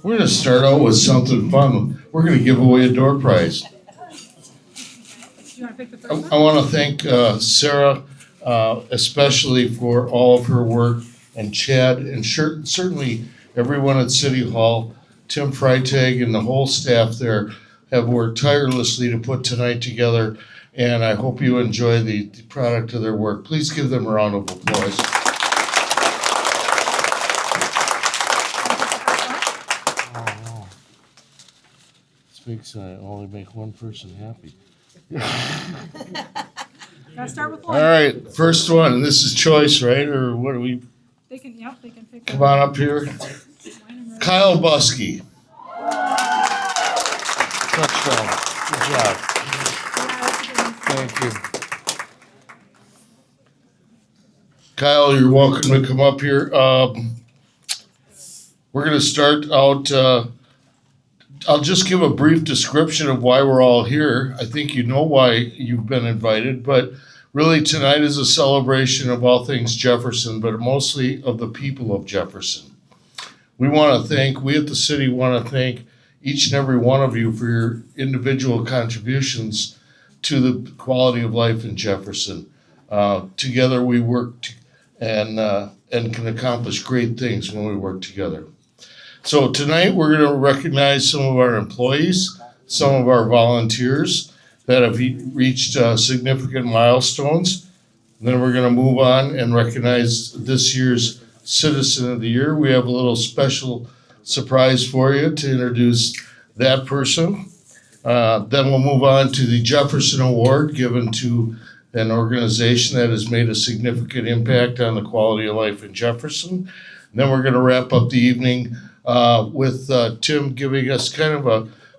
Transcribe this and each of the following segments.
We're going to start out with something fun. We're going to give away a door prize. Do you want to pick the first one? I want to thank Sarah, especially for all of her work, and Chad, and certainly everyone at City Hall, Tim Freitag, and the whole staff there have worked tirelessly to put tonight together, and I hope you enjoy the product of their work. Please give them a round of applause. Oh, this makes only make one person happy. Gotta start with one. All right, first one, and this is choice, right? Or what are we? They can pick. Come on up here. Kyle Buskey. Touchdown. Good job. Thank you. Kyle, you're welcome to come up here. We're going to start out. I'll just give a brief description of why we're all here. I think you know why you've been invited, but really tonight is a celebration of all things Jefferson, but mostly of the people of Jefferson. We at the city want to thank each and every one of you for your individual contributions to the quality of life in Jefferson. Together we work and can accomplish great things when we work together. So tonight we're going to recognize some of our employees, some of our volunteers that have reached significant milestones. And then we're going to move on and recognize this year's Citizen of the Year. We have a little special surprise for you to introduce that person. Then we'll move on to the Jefferson Award given to an organization that has made a significant impact on the quality of life in Jefferson. And then we're going to wrap up the evening with Tim giving us kind of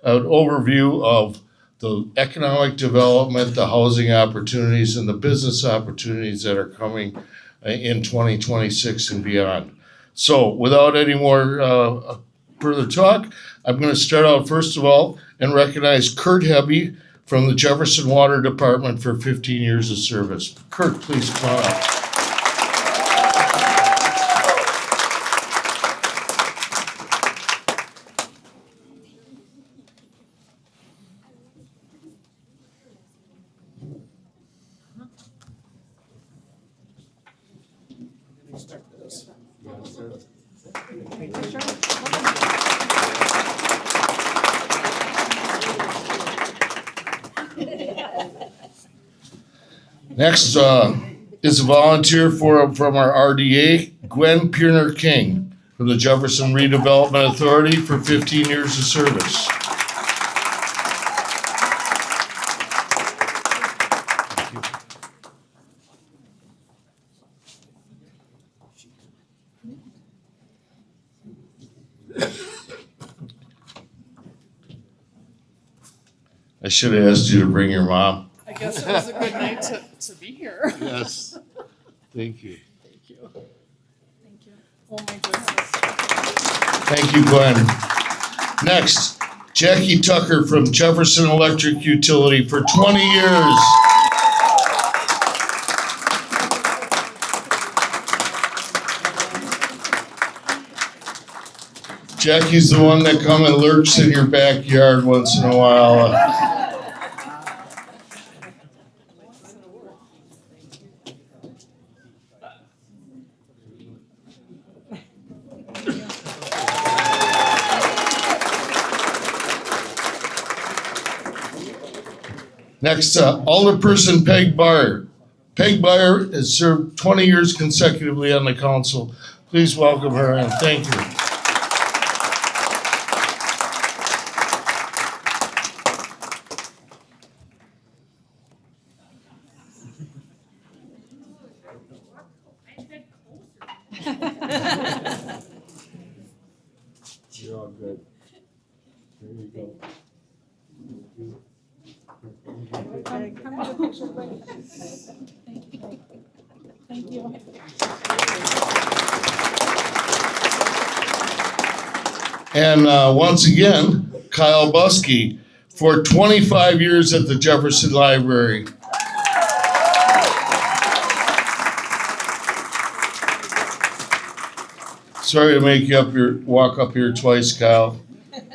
an overview of the economic development, the housing opportunities, and the business opportunities that are coming in 2026 and beyond. So without any more further talk, I'm going to start out first of all and recognize Kurt Hebby from the Jefferson Water Department for 15 years of service. Kurt, please come on up. Next is a volunteer from our RDA, Gwen Pierner King from the Jefferson Redevelopment Authority for 15 years of service. I should have asked you to bring your mom. I guess it was a good night to be here. Yes. Thank you. Thank you. Thank you. Oh my goodness. Thank you, Glenn. Next, Jackie Tucker from Jefferson Electric Utility for 20 years. Jackie's the one that come and lurks in your backyard once in a while. Next, Alderperson Peg Byer. Peg Byer has served 20 years consecutively on the council. Please welcome her and thank you. You're all good. There you go. Come with a picture, please. Thank you. And once again, Kyle Buskey for 25 years at the Jefferson Library. Sorry to make you walk up here twice, Kyle. Turn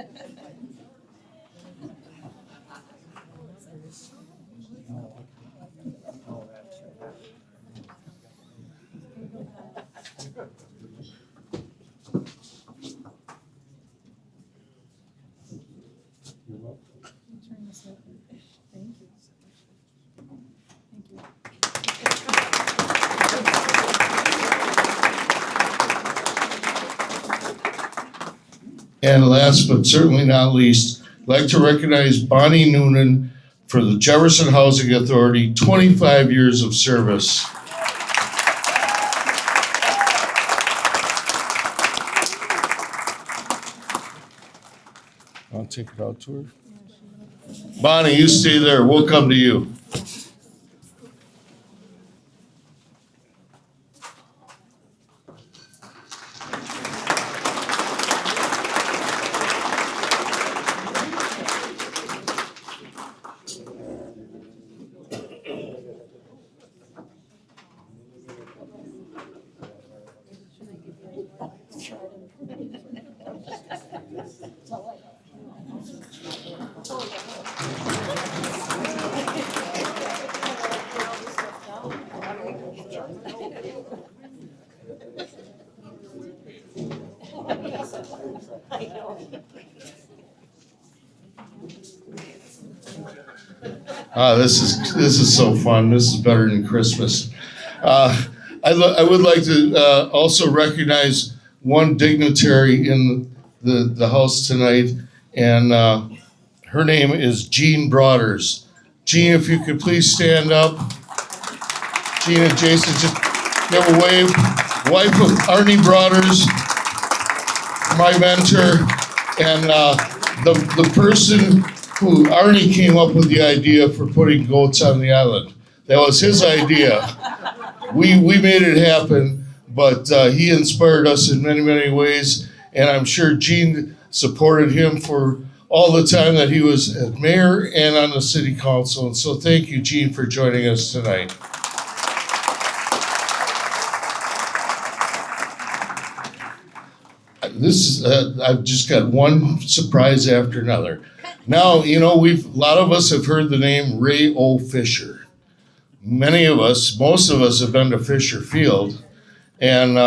this over. Thank you. Thank you. And last but certainly not least, I'd like to recognize Bonnie Noonan for the Jefferson Housing Authority, 25 years of service. I'll take it out to her. Bonnie, you stay there. We'll come to you. This is so fun. This is better than Christmas. I would like to also recognize one dignitary in the house tonight, and her name is Jean Broaders. Jean, if you could please stand up. Jean and Jason, just give a wave. Wife of Arnie Broaders, my mentor, and the person who Arnie came up with the idea for putting goats on the island. That was his idea. We made it happen, but he inspired us in many, many ways, and I'm sure Gene supported him for all the time that he was as mayor and on the city council. And so thank you, Gene, for joining us tonight. I've just got one surprise after another. Now, you know, a lot of us have heard the name Ray O. Fisher. Many of us, most of us have been to Fisher Field, and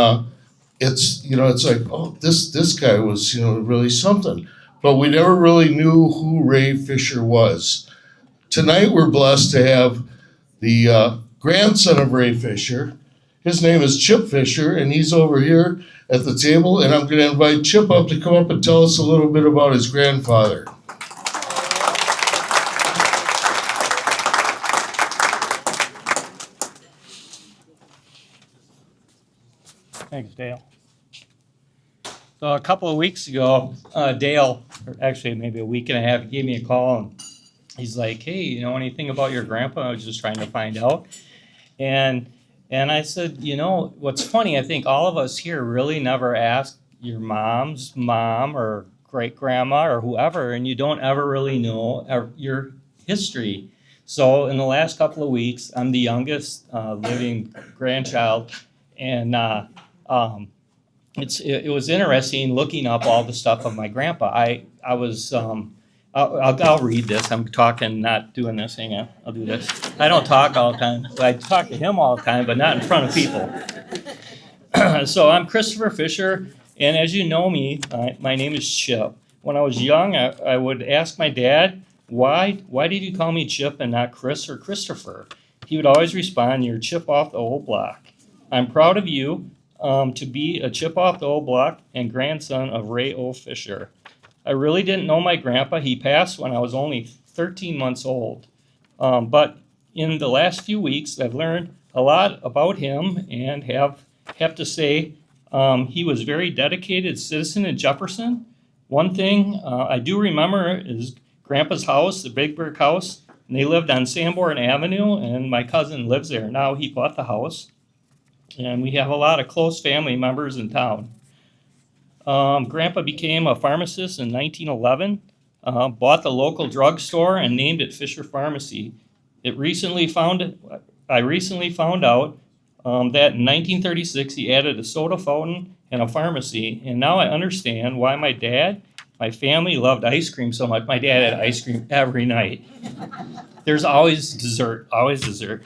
it's like, oh, this guy was, really something. But we never really knew who Ray Fisher was. Tonight we're blessed to have the grandson of Ray Fisher. His name is Chip Fisher, and he's over here at the table, and I'm going to invite Chip up to come up and tell us a little bit about his grandfather. Thanks, Dale. So a couple of weeks ago, Dale, or actually maybe a week and a half, he gave me a call and he's like, "Hey, you know anything about your grandpa?" I was just trying to find out. And I said, what's funny, I think all of us here really never asked your mom's mom or great grandma or whoever, and you don't ever really know your history. So in the last couple of weeks, I'm the youngest living grandchild, and it was interesting looking up all the stuff of my grandpa. I was I'll read this. I'm talking, not doing this. Hang on, I'll do this. I don't talk all the time. I talk to him all the time, but not in front of people. So I'm Christopher Fisher, and as you know me, my name is Chip. When I was young, I would ask my dad, why did you call me Chip and not Chris or Christopher? He would always respond, "You're Chip off the old block." I'm proud of you to be a Chip off the old block and grandson of Ray O. Fisher. I really didn't know my grandpa. He passed when I was only 13 months old. But in the last few weeks, I've learned a lot about him and have to say he was a very dedicated citizen in Jefferson. One thing I do remember is Grandpa's house, the big brick house, and they lived on Sanborn Avenue, and my cousin lives there. Now he bought the house, and we have a lot of close family members in town. Grandpa became a pharmacist in 1911, bought the local drugstore and named it Fisher Pharmacy. I recently found out that in 1936 he added a soda fountain and a pharmacy, and now I understand why my family loved ice cream so much. My dad had ice cream every night. There's always dessert, always dessert.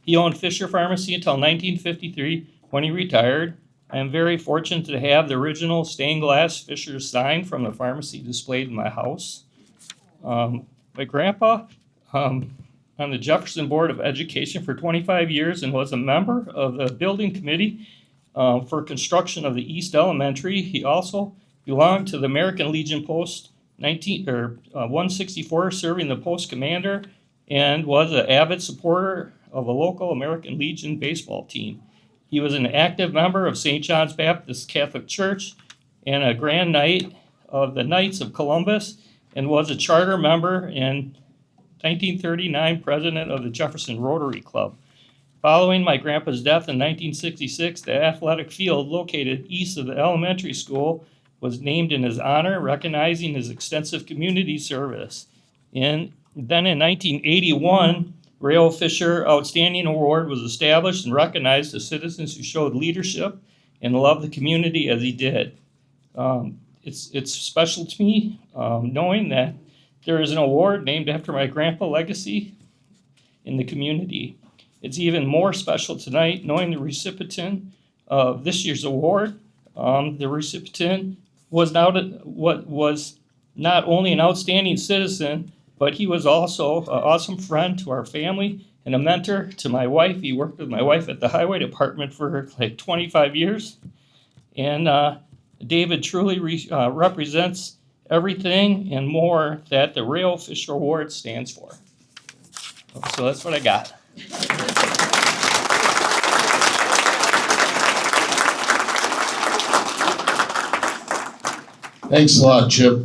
He owned Fisher Pharmacy until 1953 when he retired. I am very fortunate to have the original stained glass Fisher sign from the pharmacy displayed in my house. My grandpa on the Jefferson Board of Education for 25 years and was a member of the building committee for construction of the East Elementary. He also belonged to the American Legion Post 164, serving the post commander, and was an avid supporter of a local American Legion baseball team. He was an active member of St. John's Baptist Catholic Church and a Grand Knight of the Knights of Columbus, and was a charter member and 1939 president of the Jefferson Rotary Club. Following my grandpa's death in 1966, the athletic field located east of the elementary school was named in his honor, recognizing his extensive community service. And then in 1981, Rayo Fisher Outstanding Award was established and recognized to citizens who showed leadership and loved the community as he did. It's special to me knowing that there is an award named after my grandpa legacy in the community. It's even more special tonight knowing the recipient of this year's award. The recipient was not only an outstanding citizen, but he was also an awesome friend to our family and a mentor to my wife. He worked with my wife at the highway department for like 25 years. And David truly represents everything and more that the Rayo Fisher Award stands for. So that's what I got. Thanks a lot, Chip.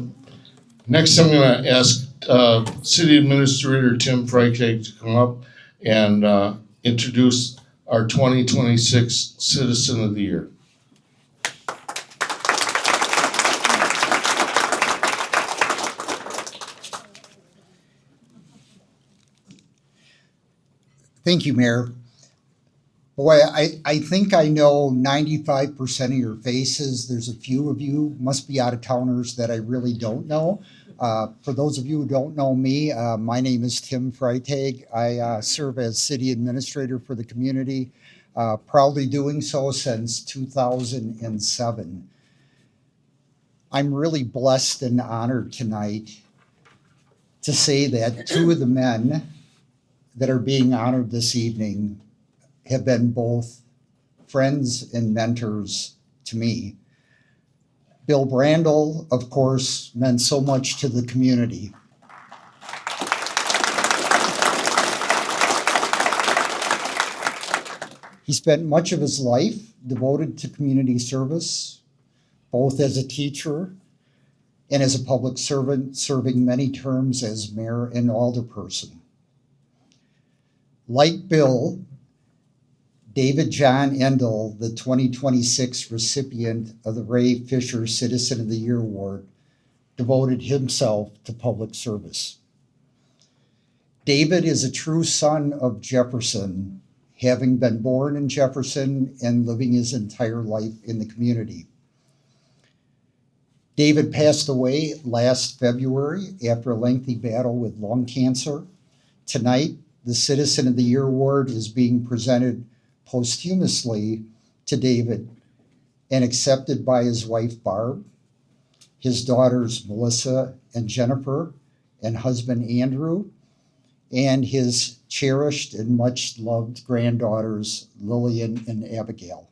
Next, I'm going to ask City Administrator Tim Freitag to come up and introduce our 2026 Citizen of the Year. Thank you, Mayor. Boy, I think I know 95% of your faces. There's a few of you, must be out-of-towners, that I really don't know. For those of you who don't know me, my name is Tim Freitag. I serve as City Administrator for the community, proudly doing so since 2007. I'm really blessed and honored tonight to say that two of the men that are being honored this evening have been both friends and mentors to me. Bill Brandel, of course, meant so much to the community. He spent much of his life devoted to community service, both as a teacher and as a public servant, serving many terms as mayor and alderperson. Like Bill, David John Endel, the 2026 recipient of the Ray Fisher Citizen of the Year Award, devoted himself to public service. David is a true son of Jefferson, having been born in Jefferson and living his entire life in the community. David passed away last February after a lengthy battle with lung cancer. Tonight, the Citizen of the Year Award is being presented posthumously to David and accepted by his wife Barb, his daughters Melissa and Jennifer, and husband Andrew, and his cherished and much loved granddaughters Lillian and Abigail.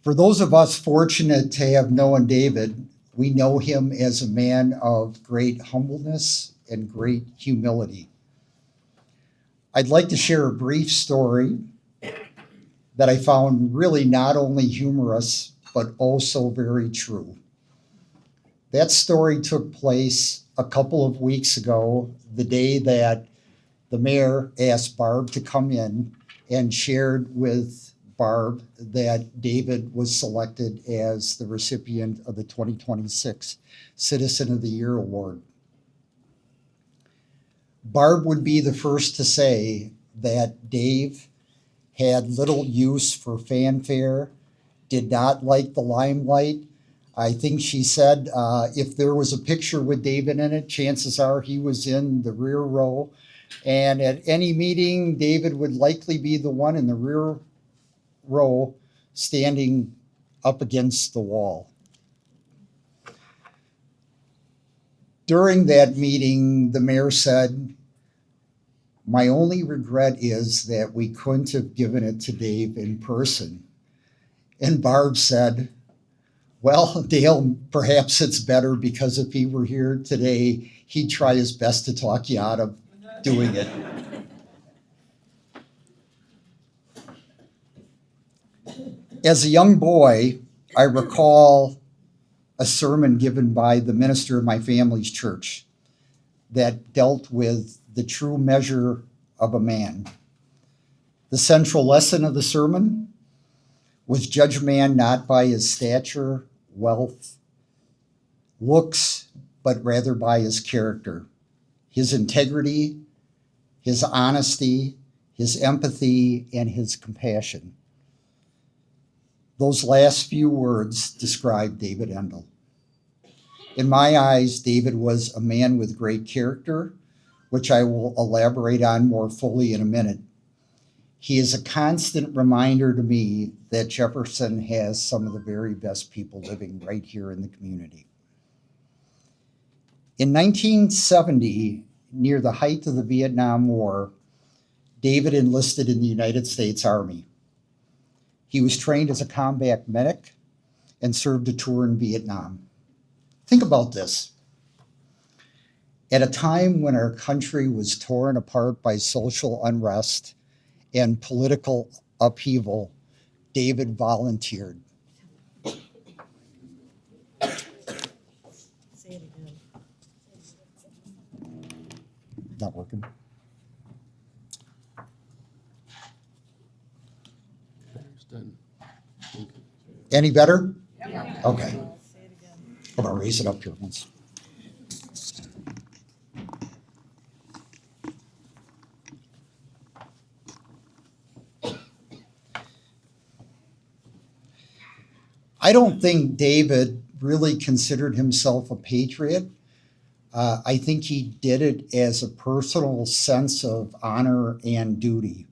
For those of us fortunate to have known David, we know him as a man of great humbleness and great humility. I'd like to share a brief story that I found really not only humorous, but also very true. That story took place a couple of weeks ago, the day that the mayor asked Barb to come in and shared with Barb that David was selected as the recipient of the 2026 Citizen of the Year Award. Barb would be the first to say, that Dave had little use for fanfare, did not like the limelight. I think she said if there was a picture with David in it, chances are he was in the rear row. And at any meeting, David would likely be the one in the rear row standing up against the wall. During that meeting, the mayor said, "My only regret is that we couldn't have given it to Dave in person." And Barb said, "Well, Dale, perhaps it's better because if he were here today, he'd try his best to talk you out of doing it." As a young boy, I recall a sermon given by the minister of my family's church that dealt with the true measure of a man. The central lesson of the sermon was judge a man not by his stature, wealth, looks, but rather by his character, his integrity, his honesty, his empathy, and his compassion. Those last few words describe David Endel. In my eyes, David was a man with great character, which I will elaborate on more fully in a minute. He is a constant reminder to me that Jefferson has some of the very best people living right here in the community. In 1970, near the height of the Vietnam War, David enlisted in the United States Army. He was trained as a combat medic and served a tour in Vietnam. Think about this. At a time when our country was torn apart by social unrest and political upheaval, David volunteered. Say it again. Not working. Any better? Okay. Say it again. I'm gonna raise it up here once. I don't think David really considered himself a patriot. I think he did it as a personal sense of honor and duty.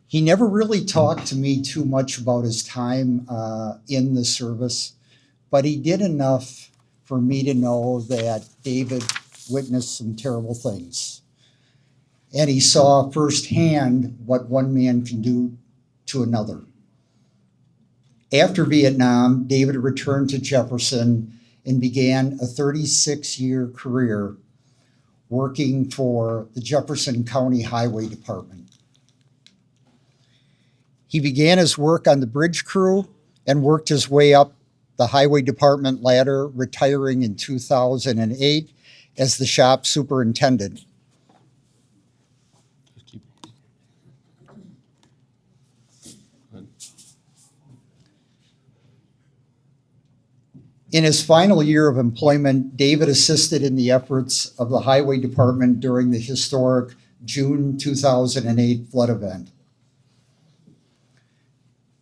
He never really talked to me too much about his time in the service, but he did enough for me to know that David witnessed some terrible things. And he saw firsthand what one man can do to another. After Vietnam, David returned to Jefferson and began a 36-year career working for the Jefferson County Highway Department. He began his work on the bridge crew and worked his way up the highway department ladder, retiring in 2008 as the shop superintendent. In his final year of employment, David assisted in the efforts of the highway department during the historic June 2008 flood event.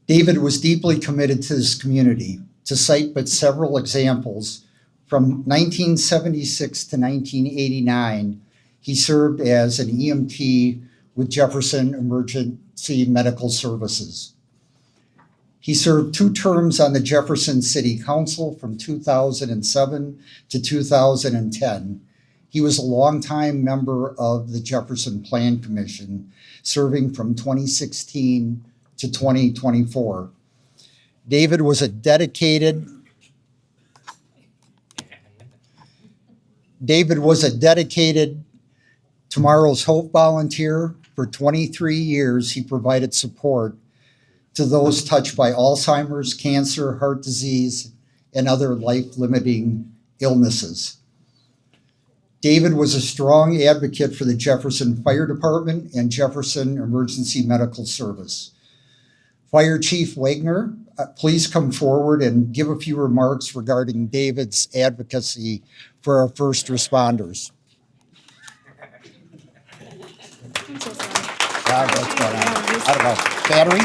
David was deeply committed to this community. To cite but several examples, from 1976 to 1989, he served as an EMT with Jefferson Emergency Medical Services. He served 2 terms on the Jefferson City Council from 2007 to 2010. He was a longtime member of the Jefferson Plan Commission, serving from 2016 to 2024. David was a dedicated Tomorrow's Hope volunteer. For 23 years, he provided support to those touched by Alzheimer's, cancer, heart disease, and other life-limiting illnesses. David was a strong advocate for the Jefferson Fire Department and Jefferson Emergency Medical Service. Fire Chief Wagner, please come forward and give a few remarks regarding David's advocacy for our first responders. What's going on? I don't know. Battery?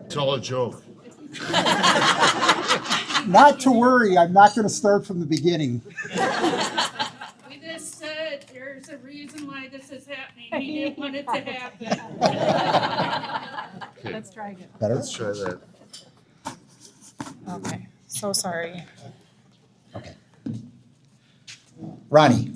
Tell a joke. Not to worry, I'm not going to start from the beginning. We just said there's a reason why this is happening. He didn't want it to happen. Let's try again. Better? Let's try that. Okay, so sorry. Okay. Ronnie.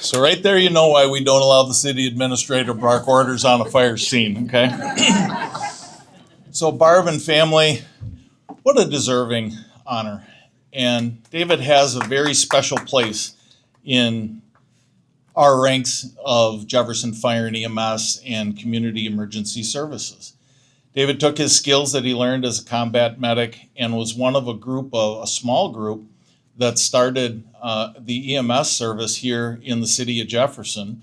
So right there, you know why we don't allow the city administrator to bark orders on a fire scene, okay? So Barb and family, what a deserving honor. And David has a very special place in our ranks of Jefferson Fire and EMS and Community Emergency Services. David took his skills that he learned as a combat medic and was one of a small group that started the EMS service here in the city of Jefferson.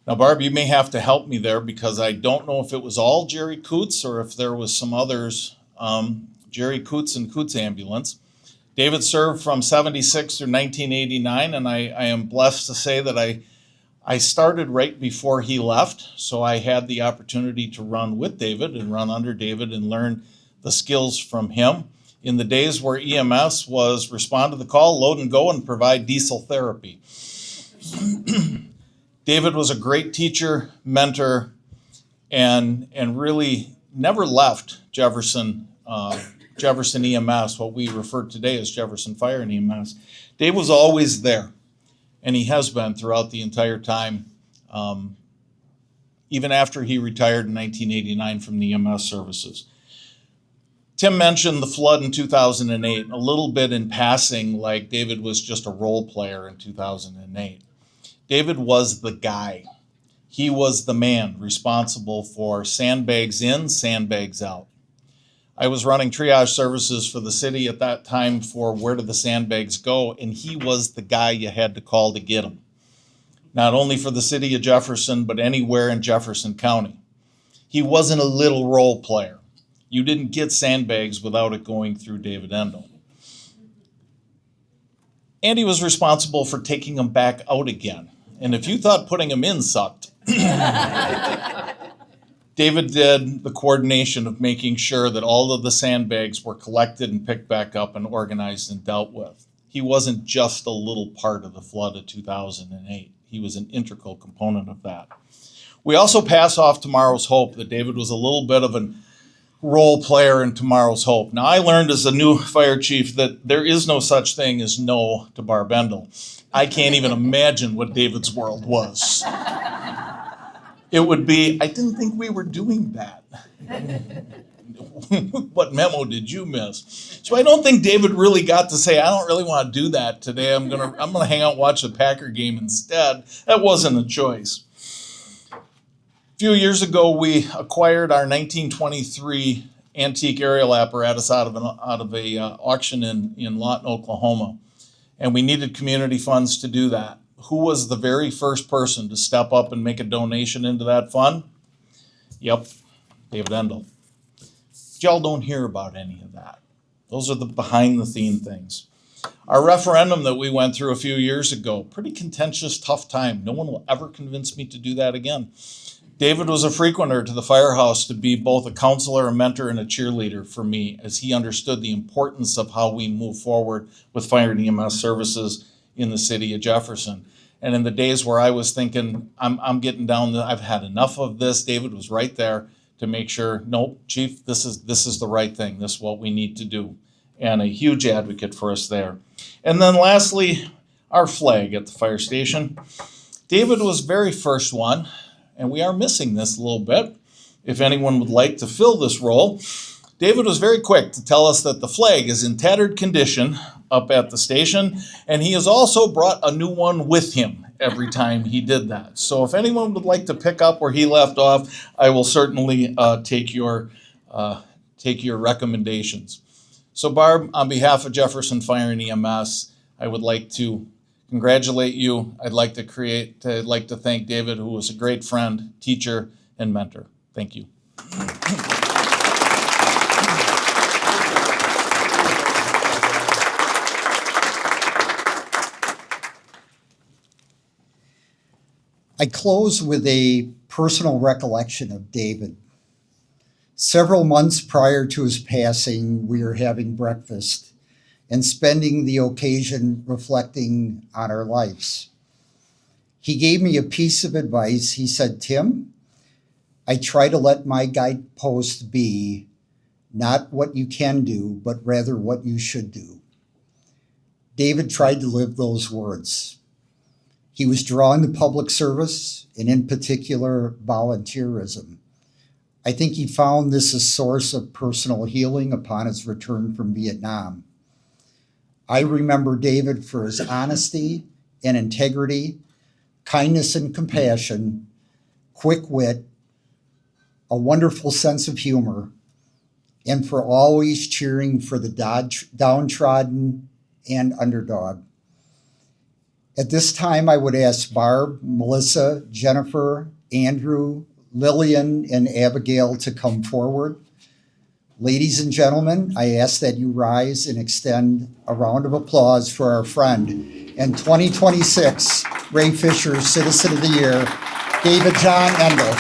Now, Barb, you may have to help me there because I don't know if it was all Jerry Coots or if there was some others, Jerry Coots and Coots Ambulance. David served from 76 through 1989, and I am blessed to say that I started right before he left, so I had the opportunity to run with David and run under David and learn the skills from him. In the days where EMS was respond to the call, load and go, and provide diesel therapy. David was a great teacher, mentor, and really never left Jefferson EMS, what we refer to today as Jefferson Fire and EMS. Dave was always there, and he has been throughout the entire time, even after he retired in 1989 from the EMS services. Tim mentioned the flood in 2008, a little bit in passing, like David was just a role player in 2008. David was the guy. He was the man responsible for sandbags in, sandbags out. I was running triage services for the city at that time for where do the sandbags go, and he was the guy you had to call to get them. Not only for the city of Jefferson, but anywhere in Jefferson County. He wasn't a little role player. You didn't get sandbags without it going through David Endel. And he was responsible for taking them back out again. And if you thought putting them in sucked, David did the coordination of making sure that all of the sandbags were collected and picked back up and organized and dealt with. He wasn't just a little part of the flood of 2008. He was an integral component of that. We also pass off Tomorrow's Hope that David was a little bit of an role player in Tomorrow's Hope. Now, I learned as a new fire chief that there is no such thing as no to Barb Endel. I can't even imagine what David's world was. It would be, I didn't think we were doing that. What memo did you miss? So I don't think David really got to say, I don't really want to do that today. I'm gonna hang out and watch the Packer game instead. That wasn't a choice. A few years ago, we acquired our 1923 antique aerial apparatus out of a auction in Lawton, Oklahoma, and we needed community funds to do that. Who was the very first person to step up and make a donation into that fund? Yep, David Endel. But y'all don't hear about any of that. Those are the behind-the-scene things. Our referendum that we went through a few years ago, pretty contentious, tough time. No one will ever convince me to do that again. David was a frequenter to the firehouse to be both a counselor, a mentor, and a cheerleader for me as he understood the importance of how we move forward with fire and EMS services in the city of Jefferson. And in the days where I was thinking, I'm getting down, I've had enough of this, David was right there to make sure, nope, Chief, this is the right thing. This is what we need to do. And a huge advocate for us there. And then lastly, our flag at the fire station. David was very first one, and we are missing this a little bit. If anyone would like to fill this role, David was very quick to tell us that the flag is in tattered condition up at the station, and he has also brought a new one with him every time he did that. So if anyone would like to pick up where he left off, I will certainly take your recommendations. So Barb, on behalf of Jefferson Fire and EMS, I would like to congratulate you. I'd like to thank David, who was a great friend, teacher, and mentor. Thank you. I close with a personal recollection of David. Several months prior to his passing, we were having breakfast and spending the occasion reflecting on our lives. He gave me a piece of advice. He said, "Tim, I try to let my guidepost be not what you can do, but rather what you should do." David tried to live those words. He was drawn to public service and in particular volunteerism. I think he found this a source of personal healing upon his return from Vietnam. I remember David for his honesty and integrity, kindness and compassion, quick wit, a wonderful sense of humor, and for always cheering for the downtrodden and underdog. At this time, I would ask Barb, Melissa, Jennifer, Andrew, Lillian, and Abigail to come forward. Ladies and gentlemen, I ask that you rise and extend a round of applause for our friend and 2026 Ray Fisher Citizen of the Year, David John Endel.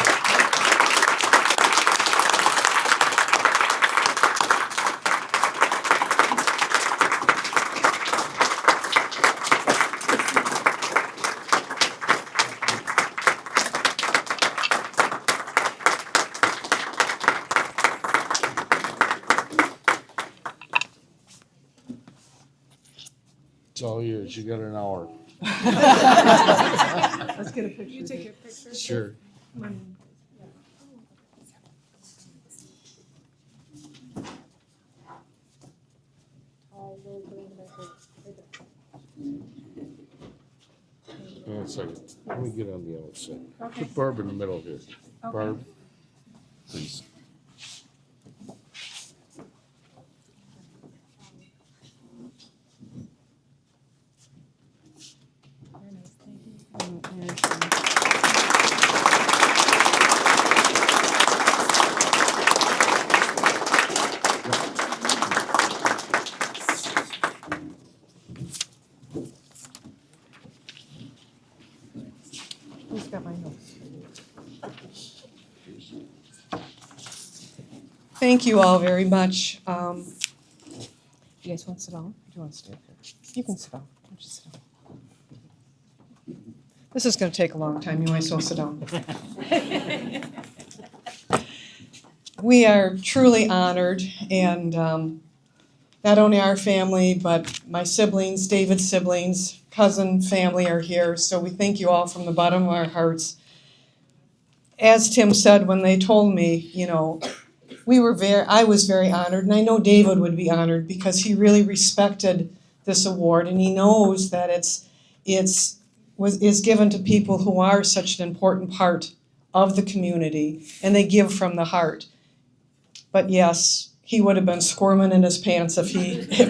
It's all yours. You got an hour. Let's get a picture. You take a picture. Sure. Come on. One second. Let me get on the outside. Okay. Put Barb in the middle here. Okay. Barb, please. Very nice. Thank you. Who's got my notes? Thank you all very much. You guys want to sit down? Or do you want to stay up here? You can sit down. Why don't you sit down? This is going to take a long time. You might as well sit down. We are truly honored, and not only our family, but my siblings, David's siblings, cousin family are here. So we thank you all from the bottom of our hearts. As Tim said, when they told me, you know, I was very honored, and I know David would be honored because he really respected this award, and he knows that is given to people who are such an important part of the community, and they give from the heart. But yes, he would have been squirming in his pants if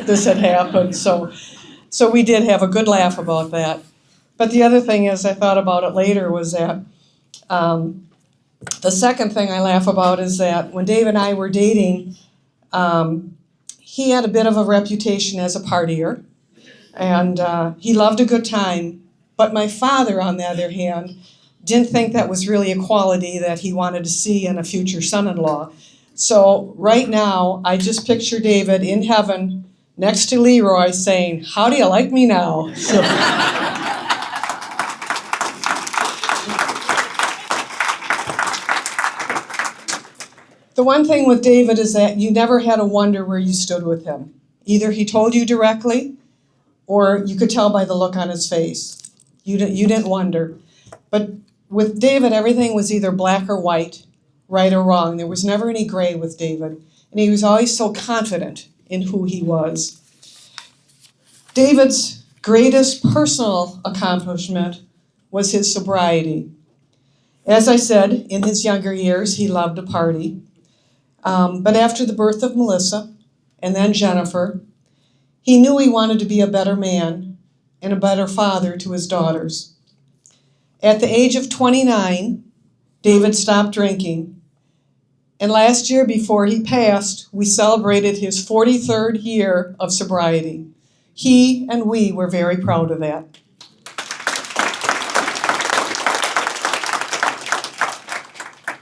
this had happened. So we did have a good laugh about that. But the other thing is, I thought about it later, was that the second thing I laugh about is that when Dave and I were dating, he had a bit of a reputation as a partier, and he loved a good time. But my father, on the other hand, didn't think that was really a quality that he wanted to see in a future son-in-law. So right now, I just picture David in heaven next to Leroy saying, "How do you like me now?" So, the one thing with David is that you never had to wonder where you stood with him. Either he told you directly, or you could tell by the look on his face. You didn't wonder. But with David, everything was either black or white, right or wrong. There was never any gray with David. and he was always so confident in who he was. David's greatest personal accomplishment was his sobriety. As I said, in his younger years, he loved to party. But after the birth of Melissa and then Jennifer, he knew he wanted to be a better man and a better father to his daughters. At the age of 29, David stopped drinking. And last year, before he passed, we celebrated his 43rd year of sobriety. He and we were very proud of that.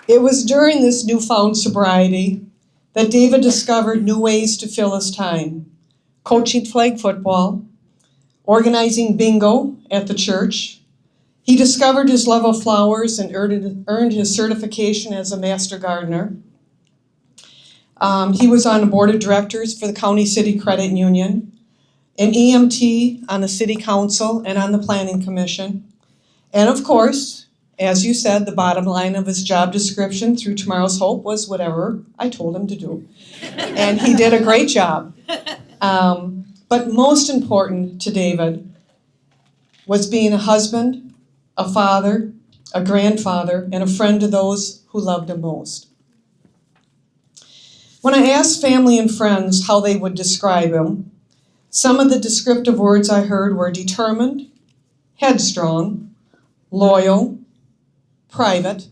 It was during this newfound sobriety that David discovered new ways to fill his time. Coaching flag football, organizing bingo at the church. He discovered his love of flowers and earned his certification as a master gardener. He was on the board of directors for the County City Credit Union, an EMT on the City Council and on the Planning Commission. And of course, as you said, the bottom line of his job description through Tomorrow's Hope was whatever I told him to do. And he did a great job. But most important to David was being a husband, a father, a grandfather, and a friend to those who loved him most. When I asked family and friends how they would describe him, some of the descriptive words I heard were determined, headstrong, loyal, private,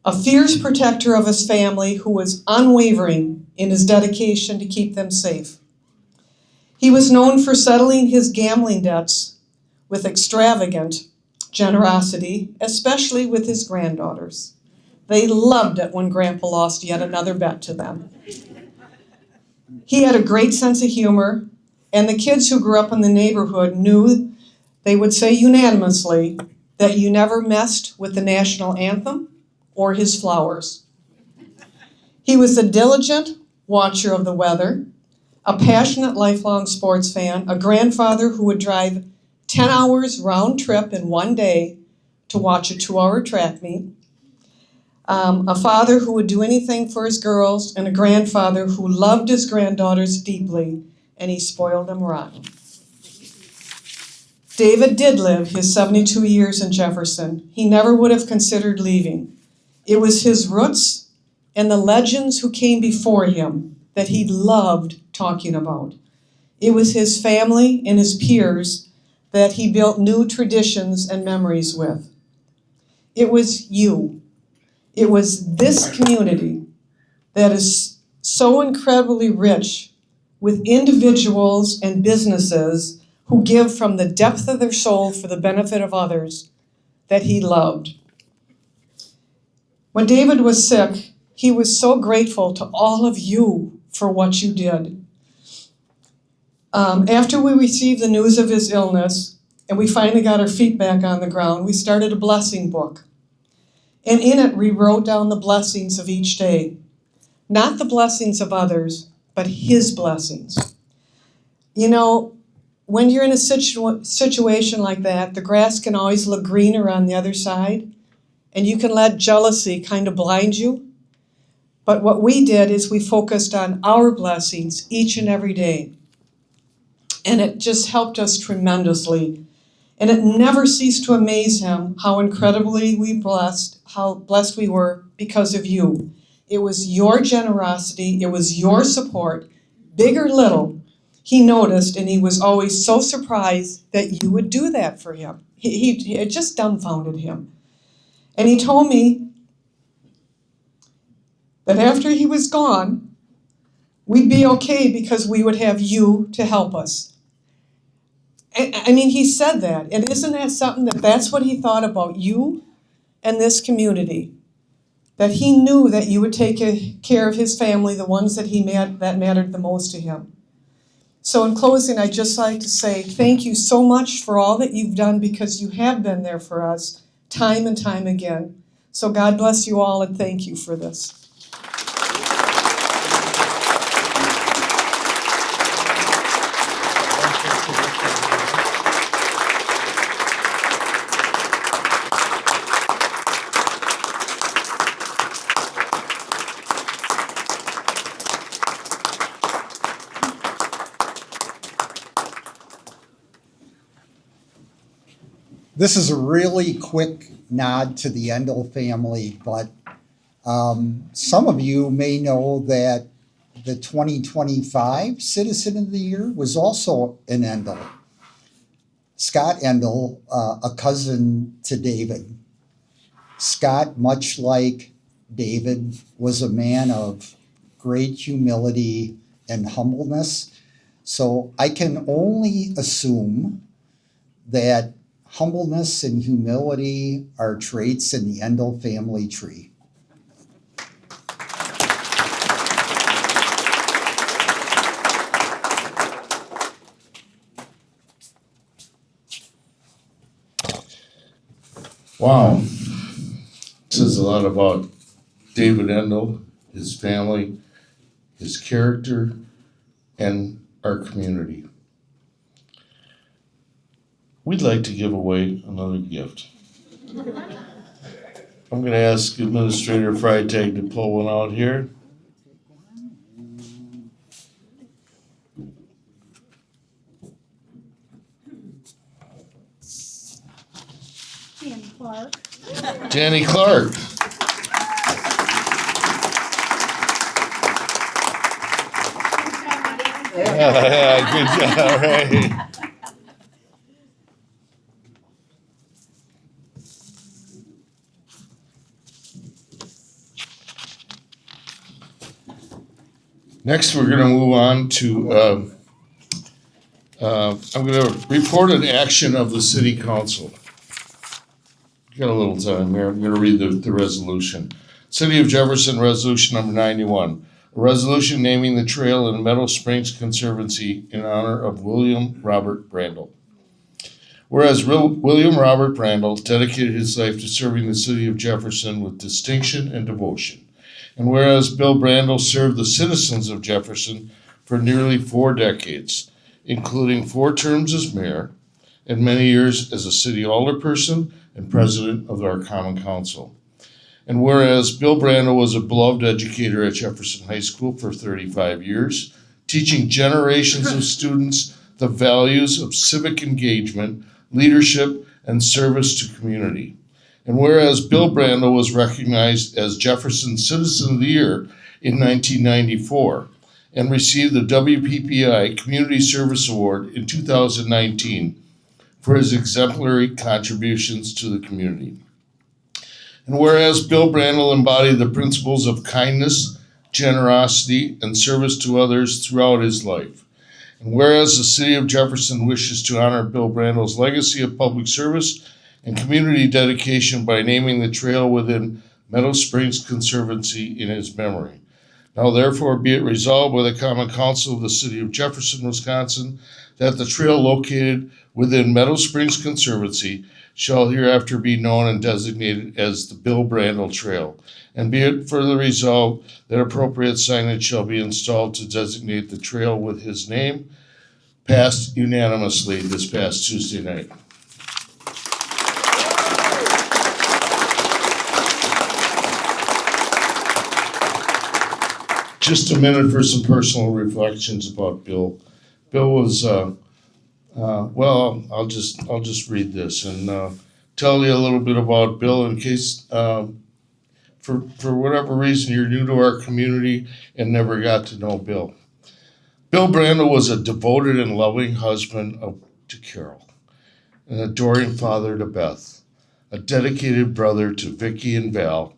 a fierce protector of his family who was unwavering in his dedication to keep them safe. He was known for settling his gambling debts with extravagant generosity, especially with his granddaughters. They loved it when Grandpa lost yet another bet to them. He had a great sense of humor, and the kids who grew up in the neighborhood knew, they would say unanimously, that you never messed with the national anthem or his flowers. He was a diligent watcher of the weather, a passionate lifelong sports fan, a grandfather who would drive 10 hours round trip in one day to watch a 2-hour track meet, a father who would do anything for his girls, and a grandfather who loved his granddaughters deeply, and he spoiled them rotten. David did live his 72 years in Jefferson. He never would have considered leaving. It was his roots and the legends who came before him that he loved talking about. It was his family and his peers that he built new traditions and memories with. It was you. It was this community that is so incredibly rich with individuals and businesses who give from the depth of their soul for the benefit of others that he loved. When David was sick, he was so grateful to all of you for what you did. After we received the news of his illness, and we finally got our feet back on the ground, we started a blessing book. And in it, we wrote down the blessings of each day. Not the blessings of others, but his blessings. You know, when you're in a situation like that, the grass can always look greener on the other side, and you can let jealousy kind of blind you. But what we did is we focused on our blessings each and every day. And it just helped us tremendously. And it never ceased to amaze him how incredibly how blessed we were because of you. It was your generosity, it was your support, big or little. He noticed, and he was always so surprised that you would do that for him. It just dumbfounded him. And he told me that after he was gone, we'd be okay because we would have you to help us. I mean, he said that. And isn't that something that's what he thought about you and this community? That he knew that you would take care of his family, the ones that that mattered the most to him. So in closing, I'd just like to say thank you so much for all that you've done, because you have been there for us time and time again. So God bless you all, and thank you for this. This is a really quick nod to the Endel family, but some of you may know that the 2025 Citizen of the Year was also an Endel. Scott Endel, a cousin to David. Scott, much like David, was a man of great humility and humbleness. So I can only assume that humbleness and humility are traits in the Endel family tree. Wow. Says a lot about David Endel, his family, his character, and our community. We'd like to give away another gift. I'm going to ask Administrator Freitag to pull one out here. Danny Clark. Danny Clark. Good job, all right. Next, we're going to move on to, I'm going to report an action of the City Council. Got a little time here. I'm going to read the resolution. City of Jefferson Resolution Number 91. A resolution naming the trail in Meadow Springs Conservancy in honor of William Robert Brandel. Whereas William Robert Brandel dedicated his life to serving the city of Jefferson with distinction and devotion. And whereas Bill Brandel served the citizens of Jefferson for nearly 4 decades, including 4 terms as mayor and many years as a city alderperson and president of our Common Council. And whereas Bill Brandel was a beloved educator at Jefferson High School for 35 years, teaching generations of students the values of civic engagement, leadership, and service to community. And whereas Bill Brandel was recognized as Jefferson Citizen of the Year in 1994 and received the WPPI Community Service Award in 2019 for his exemplary contributions to the community. And whereas Bill Brandel embodied the principles of kindness, generosity, and service to others throughout his life. And whereas the city of Jefferson wishes to honor Bill Brandel's legacy of public service and community dedication by naming the trail within Meadow Springs Conservancy in his memory. Now therefore be it resolved by the Common Council of the City of Jefferson, Wisconsin, that the trail located within Meadow Springs Conservancy shall hereafter be known and designated as the Bill Brandel Trail. And be it further resolved that appropriate signage shall be installed to designate the trail with his name, passed unanimously this past Tuesday night. Just a minute for some personal reflections about Bill. Bill was, well, I'll just read this and tell you a little bit about Bill in case, for whatever reason you're new to our community and never got to know Bill. Bill Brandel was a devoted and loving husband to Carol, an adoring father to Beth, a dedicated brother to Vicky and Val,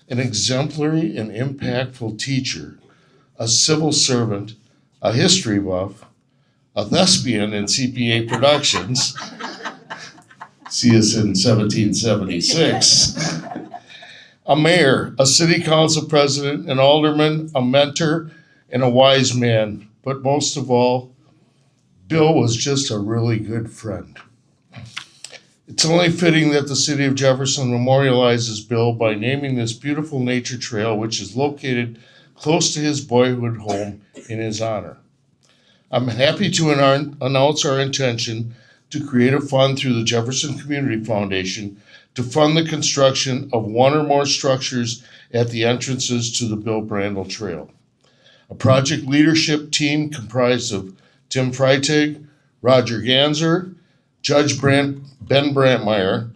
an exemplary and impactful teacher, a civil servant, a history buff, a thespian in CPA Productions, see us in 1776, a mayor, a city council president, an alderman, a mentor, and a wise man. But most of all, Bill was just a really good friend. It's only fitting that the city of Jefferson memorializes Bill by naming this beautiful nature trail, which is located close to his boyhood home, in his honor. I'm happy to announce our intention to create a fund through the Jefferson Community Foundation to fund the construction of 1 or more structures at the entrances to the Bill Brandel Trail. A project leadership team comprised of Tim Freitag, Roger Ganser, Judge Ben Brantmeyer,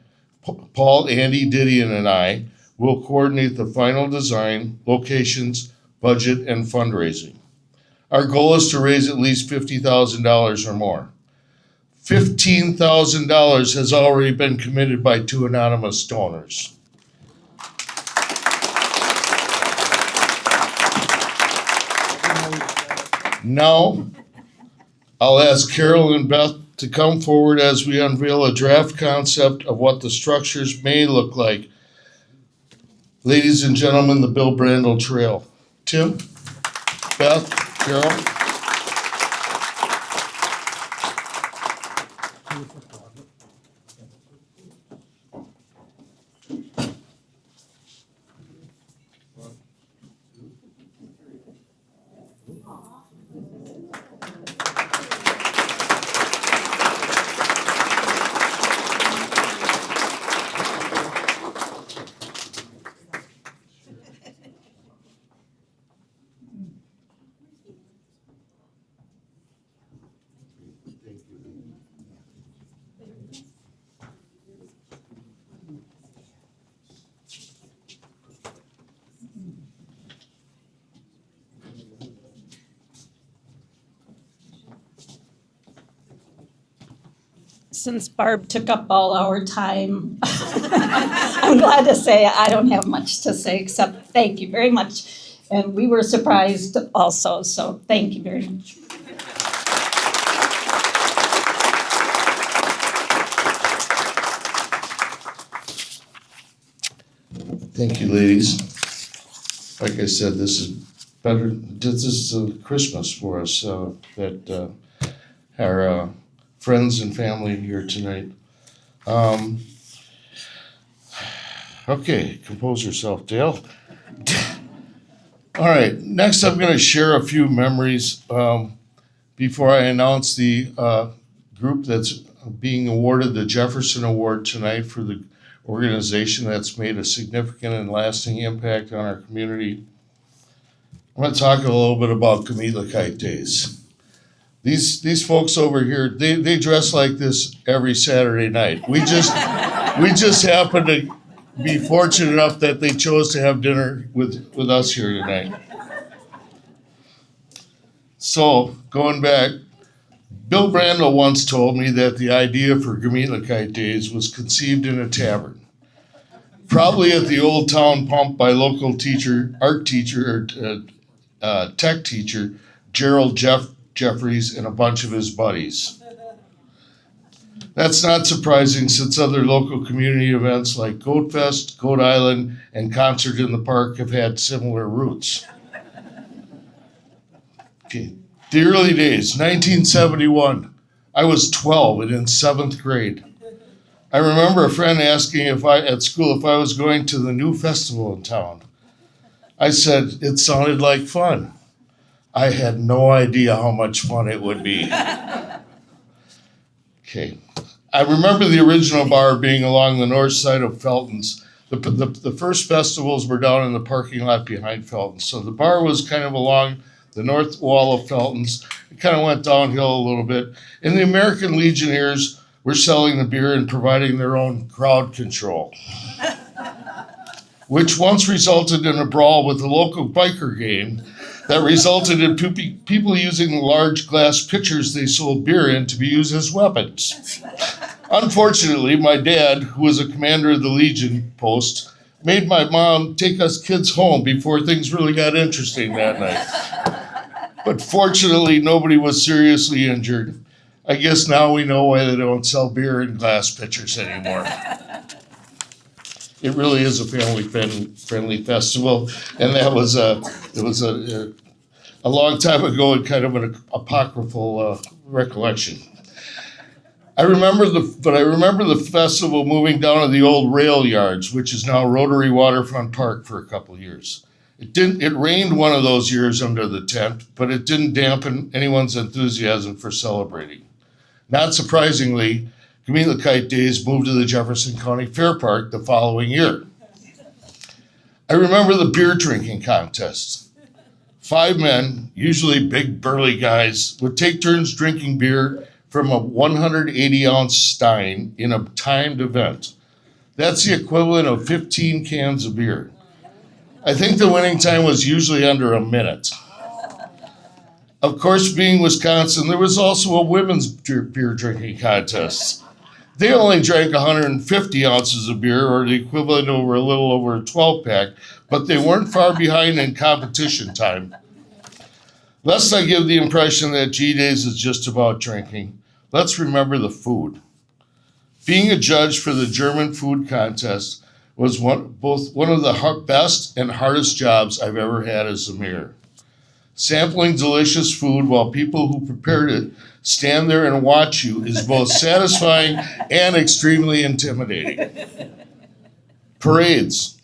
Paul, Andy, Didion, and I will coordinate the final design, locations, budget, and fundraising. Our goal is to raise at least $50,000 or more. $15,000 has already been committed by 2 anonymous donors. Now, I'll ask Carol and Beth to come forward as we unveil a draft concept of what the structures may look like. Ladies and gentlemen, the Bill Brandl Trail. Tim, Beth, Carol. Since Barb took up all our time, I'm glad to say I don't have much to say except thank you very much. And we were surprised also, so thank you very much. Thank you, ladies. Like I said, this is better. This is Christmas for us that our friends and family here tonight. Okay, compose yourself, Dale. All right, next I'm going to share a few memories before I announce the group that's being awarded the Jefferson Award tonight for the organization that's made a significant and lasting impact on our community. I'm going to talk a little bit about Kite Days. These folks over here, they dress like this every Saturday night. We just happen to be fortunate enough that they chose to have dinner with us here tonight. So, going back, Bill Brandl once told me that the idea for Kite Days was conceived in a tavern, probably at the Old Town Pump by local art teacher, or tech teacher, Gerald Jeffries and a bunch of his buddies. That's not surprising since other local community events like Goat Fest, Goat Island, and Concert in the Park have had similar roots. Okay. The early days, 1971. I was 12 and in 7th grade. I remember a friend asking at school if I was going to the new festival in town. I said it sounded like fun. I had no idea how much fun it would be. Okay. I remember the original bar being along the north side of Felton's. The first festivals were down in the parking lot behind Felton's. So the bar was kind of along the north wall of Felton's. It kind of went downhill a little bit. And the American Legionnaires were selling the beer and providing their own crowd control, which once resulted in a brawl with the local biker gang that resulted in people using the large glass pitchers they sold beer in to be used as weapons. Unfortunately, my dad, who was a commander of the Legion post, made my mom take us kids home before things really got interesting that night. But fortunately, nobody was seriously injured. I guess now we know why they don't sell beer in glass pitchers anymore. It really is a family-friendly festival, and that was it was a long time ago and kind of an apocryphal recollection. I remember the festival moving down to the old rail yards, which is now Rotary Waterfront Park, for a couple of years. It rained one of those years under the tent, but it didn't dampen anyone's enthusiasm for celebrating. Not surprisingly, Kite Days moved to the Jefferson County Fair Park the following year. I remember the beer drinking contests. 5 men, usually big burly guys, would take turns drinking beer from a 180-ounce stein in a timed event. That's the equivalent of 15 cans of beer. I think the winning time was usually under a minute. Of course, being Wisconsin, there was also a women's beer drinking contest. They only drank 150 ounces of beer, or the equivalent of a little over a 12-pack, but they weren't far behind in competition time. Lest I give the impression that G-Days is just about drinking, let's remember the food. Being a judge for the German food contest was both one of the best and hardest jobs I've ever had as a mayor. Sampling delicious food while people who prepared it stand there and watch you is both satisfying and extremely intimidating. Parades.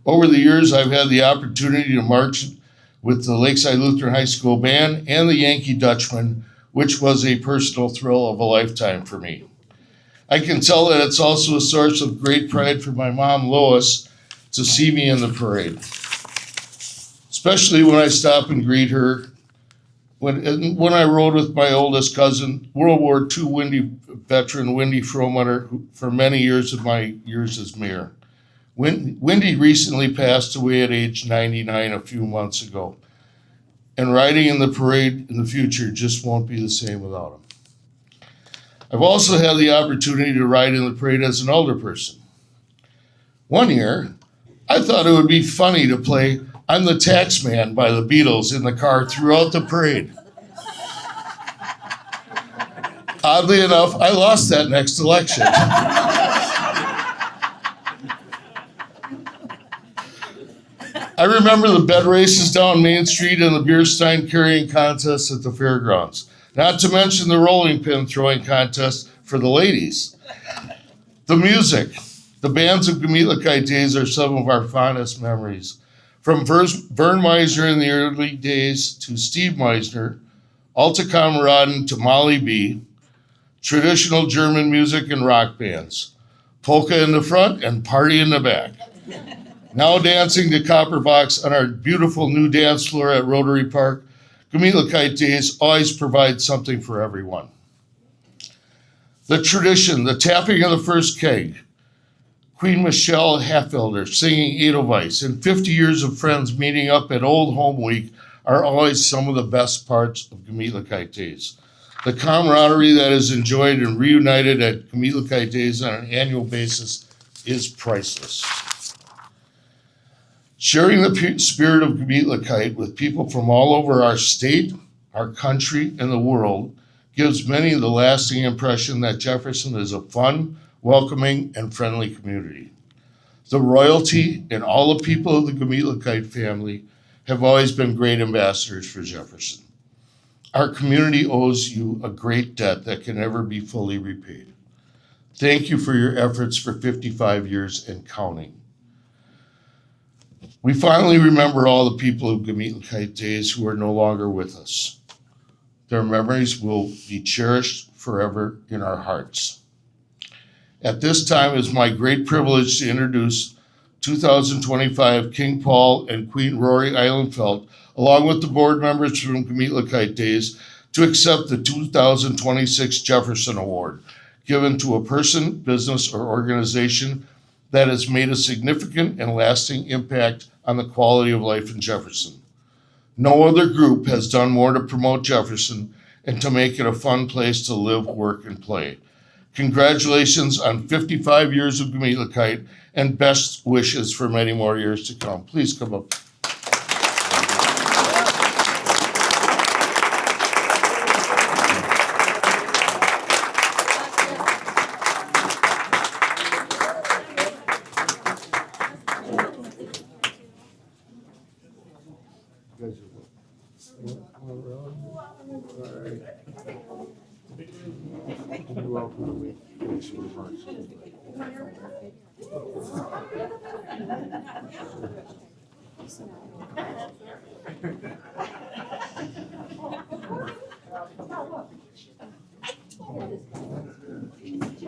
Over the years, I've had the opportunity to march with the Lakeside Lutheran High School Band and the Yankee Dutchman, which was a personal thrill of a lifetime for me. I can tell that it's also a source of great pride for my mom, Lois, to see me in the parade. Especially when I stop and greet her. When I rode with my oldest cousin, World War II veteran Wendy Frohmutter, for many years of my years as mayor. Wendy recently passed away at age 99 a few months ago. And riding in the parade in the future just won't be the same without him. I've also had the opportunity to ride in the parade as an older person. One year, I thought it would be funny to play I'm the Tax Man by the Beatles in the car throughout the parade. Oddly enough, I lost that next election. I remember the bed races down Main Street and the beer stein carrying contests at the fairgrounds, not to mention the rolling pin throwing contest for the ladies. The music. The bands of Gemütlichkeit days are some of our fondest memories. From Vern Meisner in the early days to Steve Meisner, Alta Kameraden to Molly B, traditional German music and rock bands, polka in the front and party in the back. Now dancing to Copper Box on our beautiful new dance floor at Rotary Park, Gemütlichkeit days always provide something for everyone. The tradition, the tapping of the first keg, Queen Michelle Haffelder singing Edelweiss, and 50 years of friends meeting up at Old Home Week are always some of the best parts of Gemütlichkeit days. The camaraderie that is enjoyed and reunited at Gemütlichkeit days on an annual basis is priceless. Sharing the spirit of Gemütlichkeit with people from all over our state, our country, and the world gives many the lasting impression that Jefferson is a fun, welcoming, and friendly community. The royalty and all the people of the Gemütlichkeit family have always been great ambassadors for Jefferson. Our community owes you a great debt that can never be fully repaid. Thank you for your efforts for 55 years and counting. We finally remember all the people of Gemütlichkeit days who are no longer with us. Their memories will be cherished forever in our hearts. At this time, it is my great privilege to introduce 2025 King Paul and Queen Rory Eilenfeld, along with the board members from Gemütlichkeit days, to accept the 2026 Jefferson Award, given to a person, business, or organization that has made a significant and lasting impact on the quality of life in Jefferson. No other group has done more to promote Jefferson and to make it a fun place to live, work, and play. Congratulations on 55 years of Gemütlichkeit and best wishes for many more years to come. Please come up.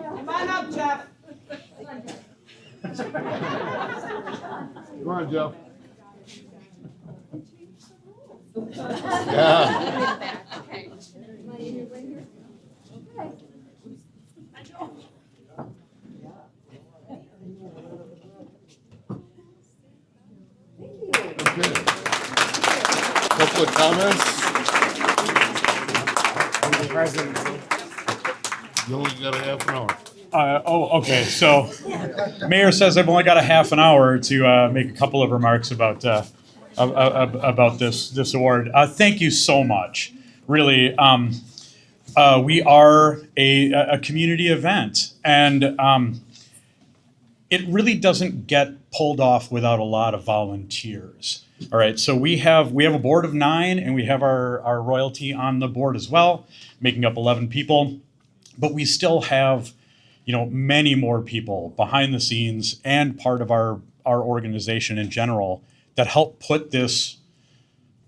Come on up, Jeff. Come on, Jeff. Yeah. Public comments? You only got a half an hour. Okay. So, Mayor says I've only got a half an hour to make a couple of remarks about this award. Thank you so much. Really, we are a community event, and it really doesn't get pulled off without a lot of volunteers. All right, so we have a board of 9, and we have our royalty on the board as well, making up 11 people. But we still have, many more people behind the scenes and part of our organization in general that help put this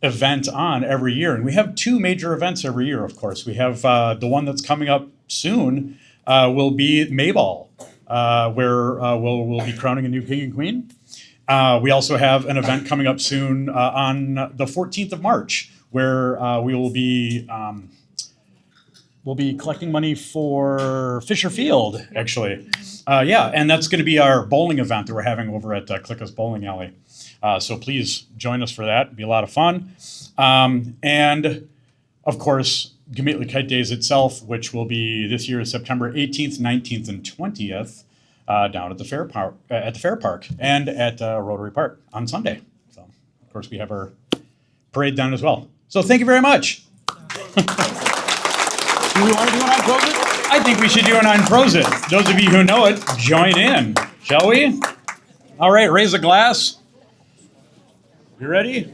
event on every year. And we have 2 major events every year, of course. We have the one that's coming up soon will be Mayball, where we'll be crowning a new king and queen. We also have an event coming up soon on the 14th of March, where we will be we'll be collecting money for Fisher Field, actually. And that's going to be our bowling event that we're having over at Clicka's Bowling Alley. So please join us for that. It'll be a lot of fun. And of course, Gamitli Kite Days itself, which will be this year September 18th, 19th, and 20th, down at the Fair Park, and at Rotary Park on Sunday. So, of course, we have our parade done as well. So thank you very much. Do we want to do an on it? I think we should do an on Prosit. Those of you who know it, join in, shall we? All right, raise a glass. You ready?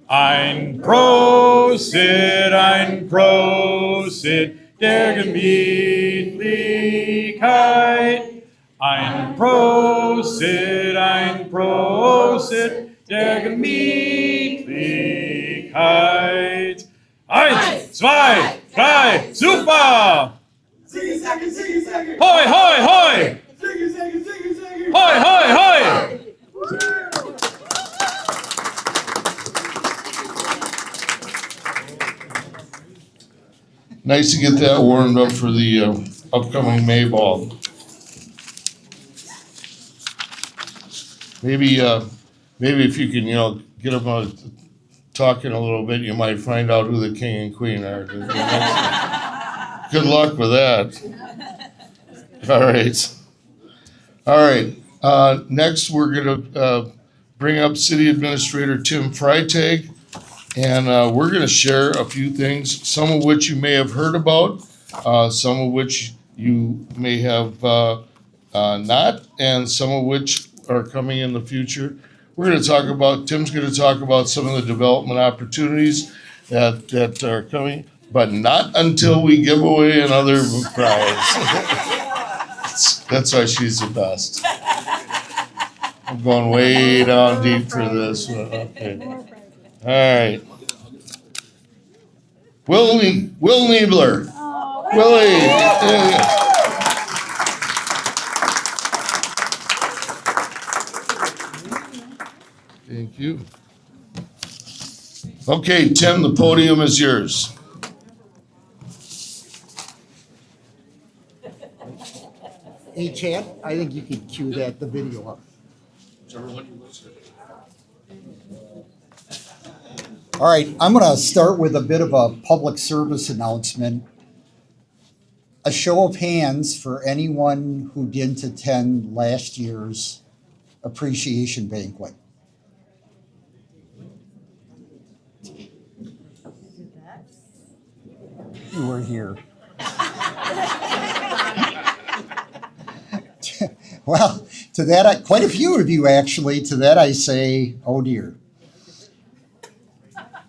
Ein Prosit, der Gemütlichkeit. Ein Prosit, der Gemütlichkeit. 1, 2, 3, super! Ziggy, zaggy, ziggy, zaggy. Hoi, hoi, hoi! Ziggy, zaggy, ziggy, zaggy. Hoi, hoi, hoi! Nice to get that warmed up for the upcoming Mayball. Maybe if you can, get them talking a little bit, you might find out who the king and queen are. Good luck with that. All right. Next, we're going to bring up City Administrator Tim Freitag, and we're going to share a few things, some of which you may have heard about, some of which you may have not, and some of which are coming in the future. Tim's going to talk about some of the development opportunities that are coming, but not until we give away another prize. That's why she's the best. I'm going way down deep for this. Okay. All right. Will Niebler. Willie. Yeah. Thank you. Okay, Tim, the podium is yours. Hey, Chad, I think you could cue the video up. All right, I'm going to start with a bit of a public service announcement. A show of hands for anyone who didn't attend last year's appreciation banquet. You were here. Well, to that, quite a few of you actually, to that I say, oh dear.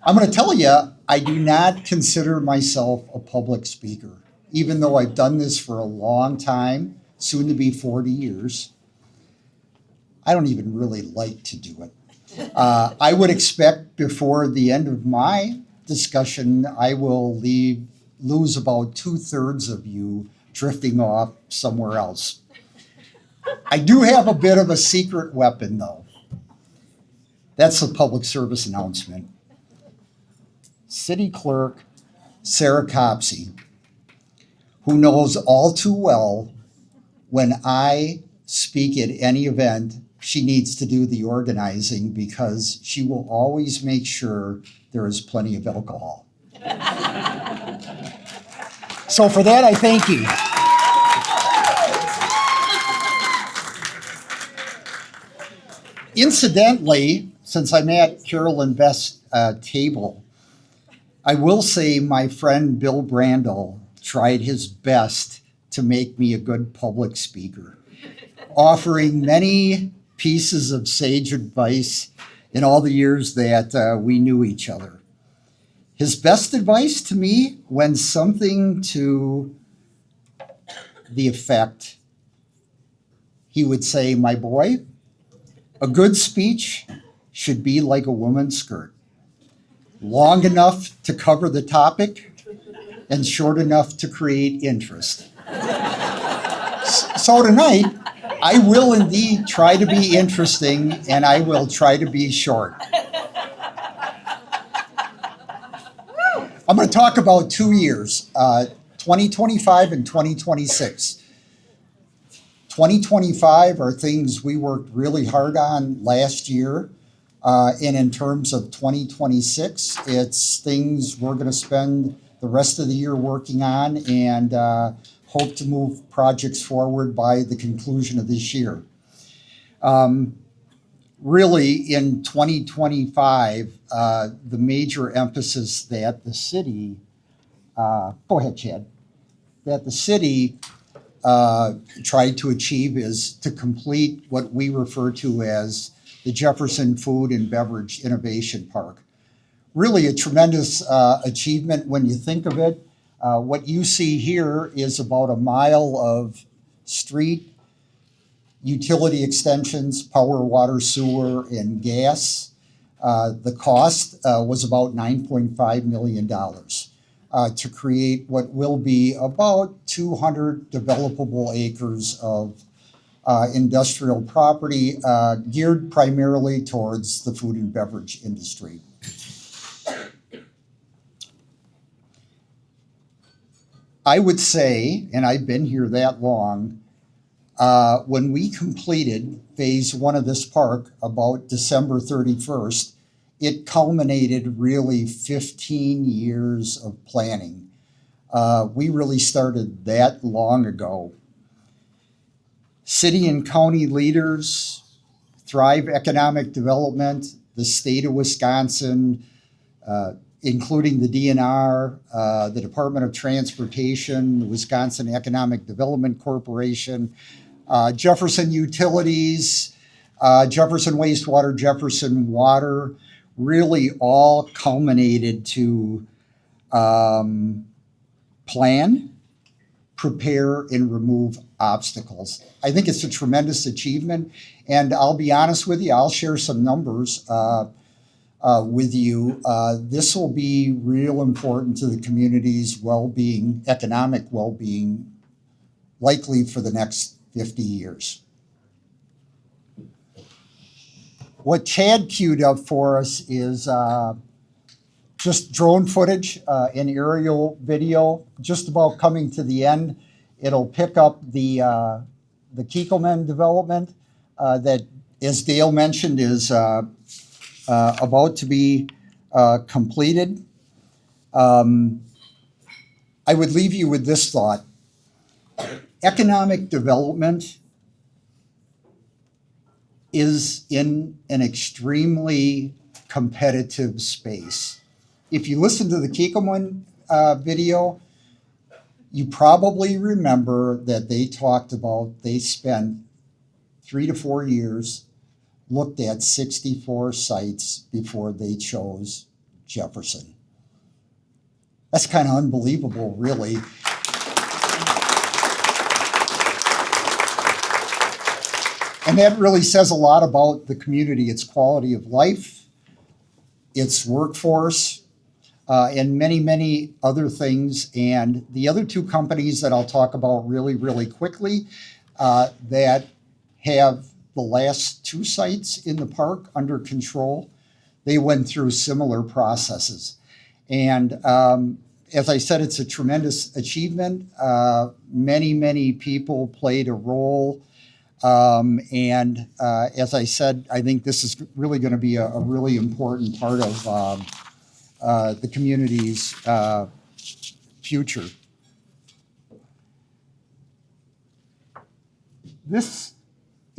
I'm going to tell you, I do not consider myself a public speaker, even though I've done this for a long time, soon to be 40 years. I don't even really like to do it. I would expect before the end of my discussion, I will lose about 2/3 of you drifting off somewhere else. I do have a bit of a secret weapon, though. That's a public service announcement. City Clerk Sarah Copsey, who knows all too well when I speak at any event she needs to do the organizing because she will always make sure there is plenty of alcohol. So for that, I thank you. Incidentally, since I'm at Carol and Beth's table, I will say my friend Bill Brandel tried his best to make me a good public speaker, offering many pieces of sage advice in all the years that we knew each other. His best advice to me went something to the effect, he would say, my boy, a good speech should be like a woman's skirt, long enough to cover the topic and short enough to create interest. So tonight, I will indeed try to be interesting and I will try to be short. I'm going to talk about 2 years, 2025 and 2026. 2025 are things we worked really hard on last year. And in terms of 2026, it's things we're going to spend the rest of the year working on and hope to move projects forward by the conclusion of this year. Really, in 2025, the major emphasis that the city, go ahead, Chad, that the city tried to achieve is to complete what we refer to as the Jefferson Food and Beverage Innovation Park. Really a tremendous achievement when you think of it. What you see here is about a mile of street, utility extensions, power, water, sewer, and gas. The cost was about $9.5 million to create what will be about 200 developable acres of industrial property geared primarily towards the food and beverage industry. I would say, and I've been here that long, when we completed phase one of this park about December 31st, it culminated really 15 years of planning. We really started that long ago. City and county leaders, Thrive Economic Development, the state of Wisconsin, including the DNR, the Department of Transportation, the Wisconsin Economic Development Corporation, Jefferson Utilities, Jefferson Wastewater, Jefferson Water, really all culminated to plan, prepare, and remove obstacles. I think it's a tremendous achievement, and I'll be honest with you, I'll share some numbers with you. This will be real important to the community's well-being, economic well-being, likely for the next 50 years. What Chad queued up for us is just drone footage and aerial video, just about coming to the end. It'll pick up the Kiekelman development that, as Dale mentioned, is about to be completed. I would leave you with this thought. Economic development is in an extremely competitive space. If you listen to the Kiekelman video, you probably remember that they talked about they spent 3 to 4 years, looked at 64 sites before they chose Jefferson. That's kind of unbelievable, really. And that really says a lot about the community, its quality of life, its workforce, and many, many other things. And the other two companies that I'll talk about really, really quickly that have the last 2 sites in the park under control, they went through similar processes. And as I said, it's a tremendous achievement. Many, many people played a role. As I said, I think this is really going to be a really important part of the community's future. This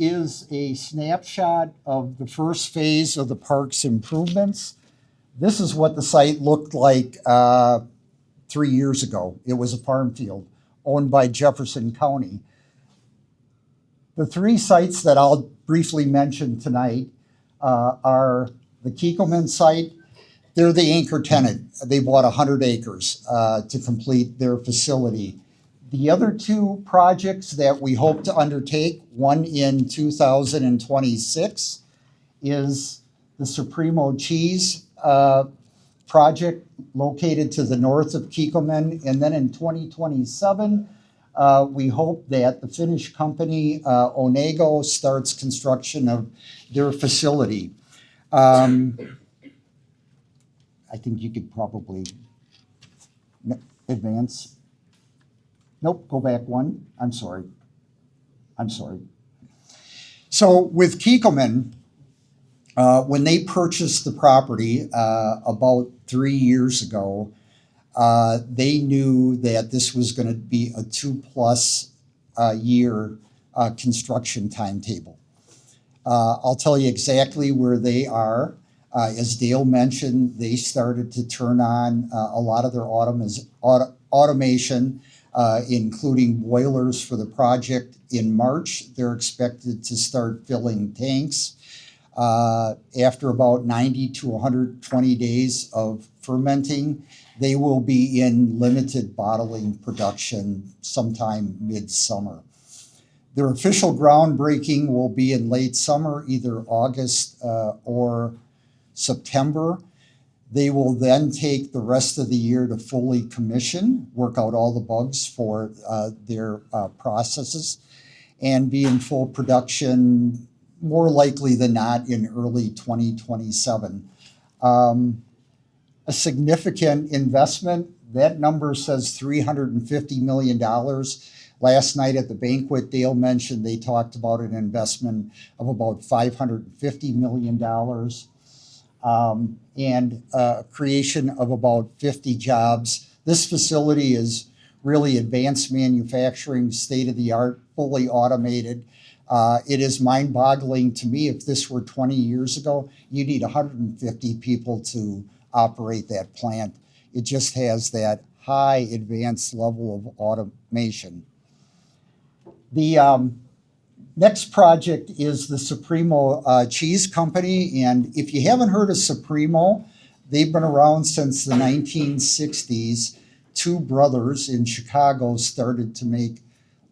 is a snapshot of the first phase of the park's improvements. This is what the site looked like 3 years ago. It was a farm field owned by Jefferson County. The three sites that I'll briefly mention tonight are the Kiekelman site. They're the anchor tenant. They bought 100 acres to complete their facility. The other two projects that we hope to undertake, one in 2026, is the Supremo Cheese project located to the north of Kiekelman. And then in 2027, we hope that the Finnish company Onego starts construction of their facility. I think you could probably advance. Nope, go back one. I'm sorry. So with Kiekelman, when they purchased the property about 3 years ago, they knew that this was going to be a 2+ year construction timetable. I'll tell you exactly where they are. As Dale mentioned, they started to turn on a lot of their automation, including boilers for the project in March. They're expected to start filling tanks after about 90 to 120 days of fermenting. They will be in limited bottling production sometime midsummer. Their official groundbreaking will be in late summer, either August or September. They will then take the rest of the year to fully commission, work out all the bugs for their processes, and be in full production more likely than not in early 2027. A significant investment, that number says $350 million. Last night at the banquet, Dale mentioned they talked about an investment of about $550 million. And creation of about 50 jobs. This facility is really advanced manufacturing, state-of-the-art, fully automated. It is mind-boggling to me. If this were 20 years ago, you need 150 people to operate that plant. It just has that high advanced level of automation. The next project is the Supremo Cheese Company. And if you haven't heard of Supremo, they've been around since the 1960s. Two brothers in Chicago started to make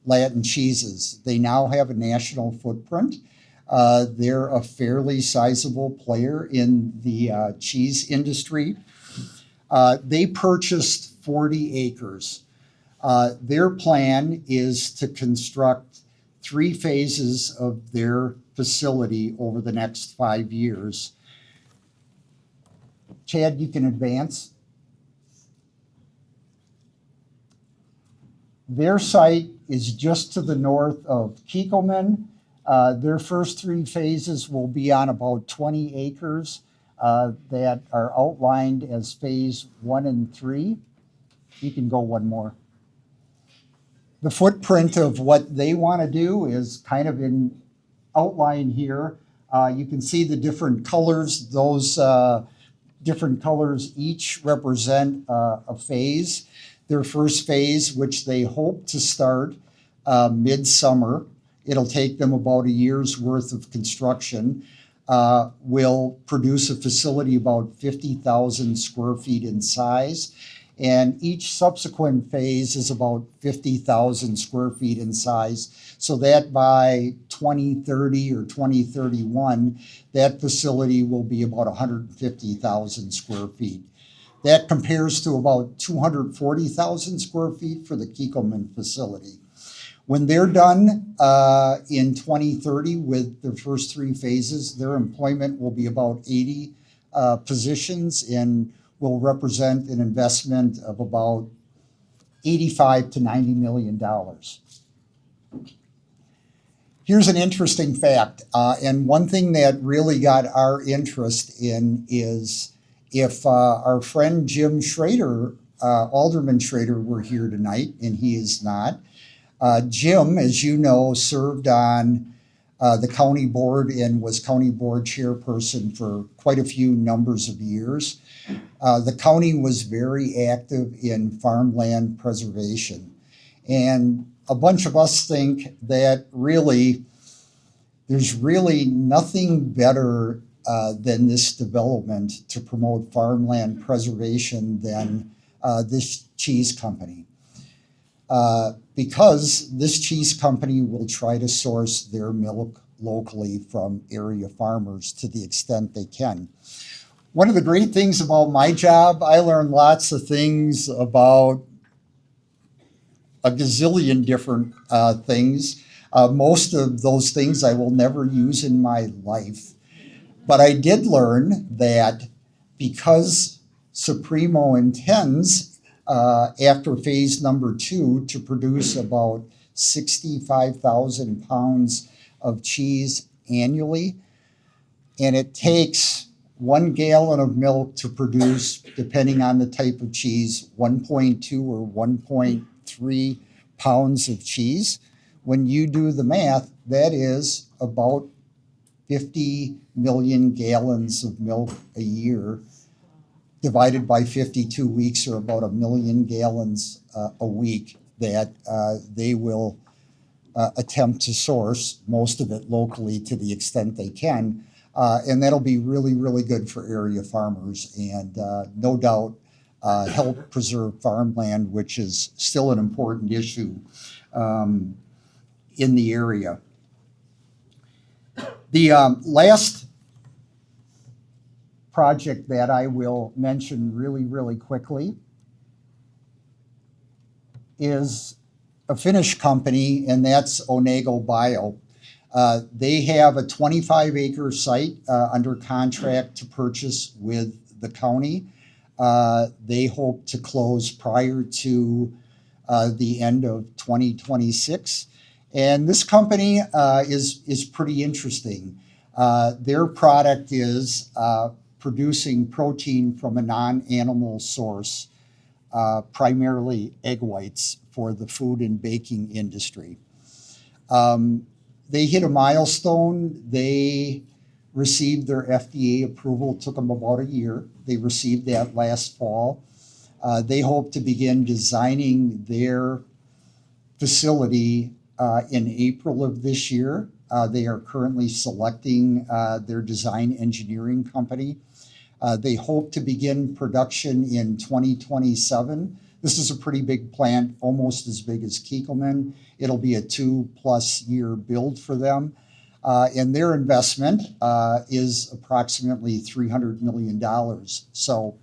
Latin cheeses. They now have a national footprint. They're a fairly sizable player in the cheese industry. They purchased 40 acres. Their plan is to construct 3 phases of their facility over the next 5 years. Chad, you can advance. Their site is just to the north of Kiekelman. Their first 3 phases will be on about 20 acres that are outlined as phase 1 and 3. You can go one more. The footprint of what they want to do is kind of in outline here. You can see the different colors. Those different colors each represent a phase. Their first phase, which they hope to start midsummer, it'll take them about a year's worth of construction, will produce a facility about 50,000 square feet in size. And each subsequent phase is about 50,000 square feet in size, so that by 2030 or 2031, that facility will be about 150,000 square feet. That compares to about 240,000 square feet for the Kiekelman facility. When they're done in 2030 with the first 3 phases, their employment will be about 80 positions and will represent an investment of about $85 to $90 million. Here's an interesting fact, and one thing that really got our interest in is if our friend Jim Schrader, Alderman Schrader, were here tonight, and he is not. Jim, as you know, served on the county board and was county board chairperson for quite a few numbers of years. The county was very active in farmland preservation. And a bunch of us think that really there's really nothing better than this development to promote farmland preservation than this cheese company. Because this cheese company will try to source their milk locally from area farmers to the extent they can. One of the great things about my job, I learned lots of things about a gazillion different things. Most of those things I will never use in my life. But I did learn that because Supremo intends, after phase number 2, to produce about 65,000 pounds of cheese annually, and it takes 1 gallon of milk to produce, depending on the type of cheese, 1.2 or 1.3 pounds of cheese. When you do the math, that is about 50 million gallons of milk a year divided by 52 weeks, or about 1 million gallons a week that they will attempt to source, most of it locally to the extent they can. And that'll be really, really good for area farmers and no doubt help preserve farmland, which is still an important issue in the area. The last project that I will mention really, really quickly is a Finnish company, and that's Onego Bio. They have a 25-acre site under contract to purchase with the county. They hope to close prior to the end of 2026. And this company is pretty interesting. Their product is producing protein from a non-animal source, primarily egg whites, for the food and baking industry. They hit a milestone. They received their FDA approval. It took them about a year. They received that last fall. They hope to begin designing their facility in April of this year. They are currently selecting their design engineering company. They hope to begin production in 2027. This is a pretty big plant, almost as big as Kiekelman. It'll be a 2+ year build for them. And their investment is approximately $300 million. So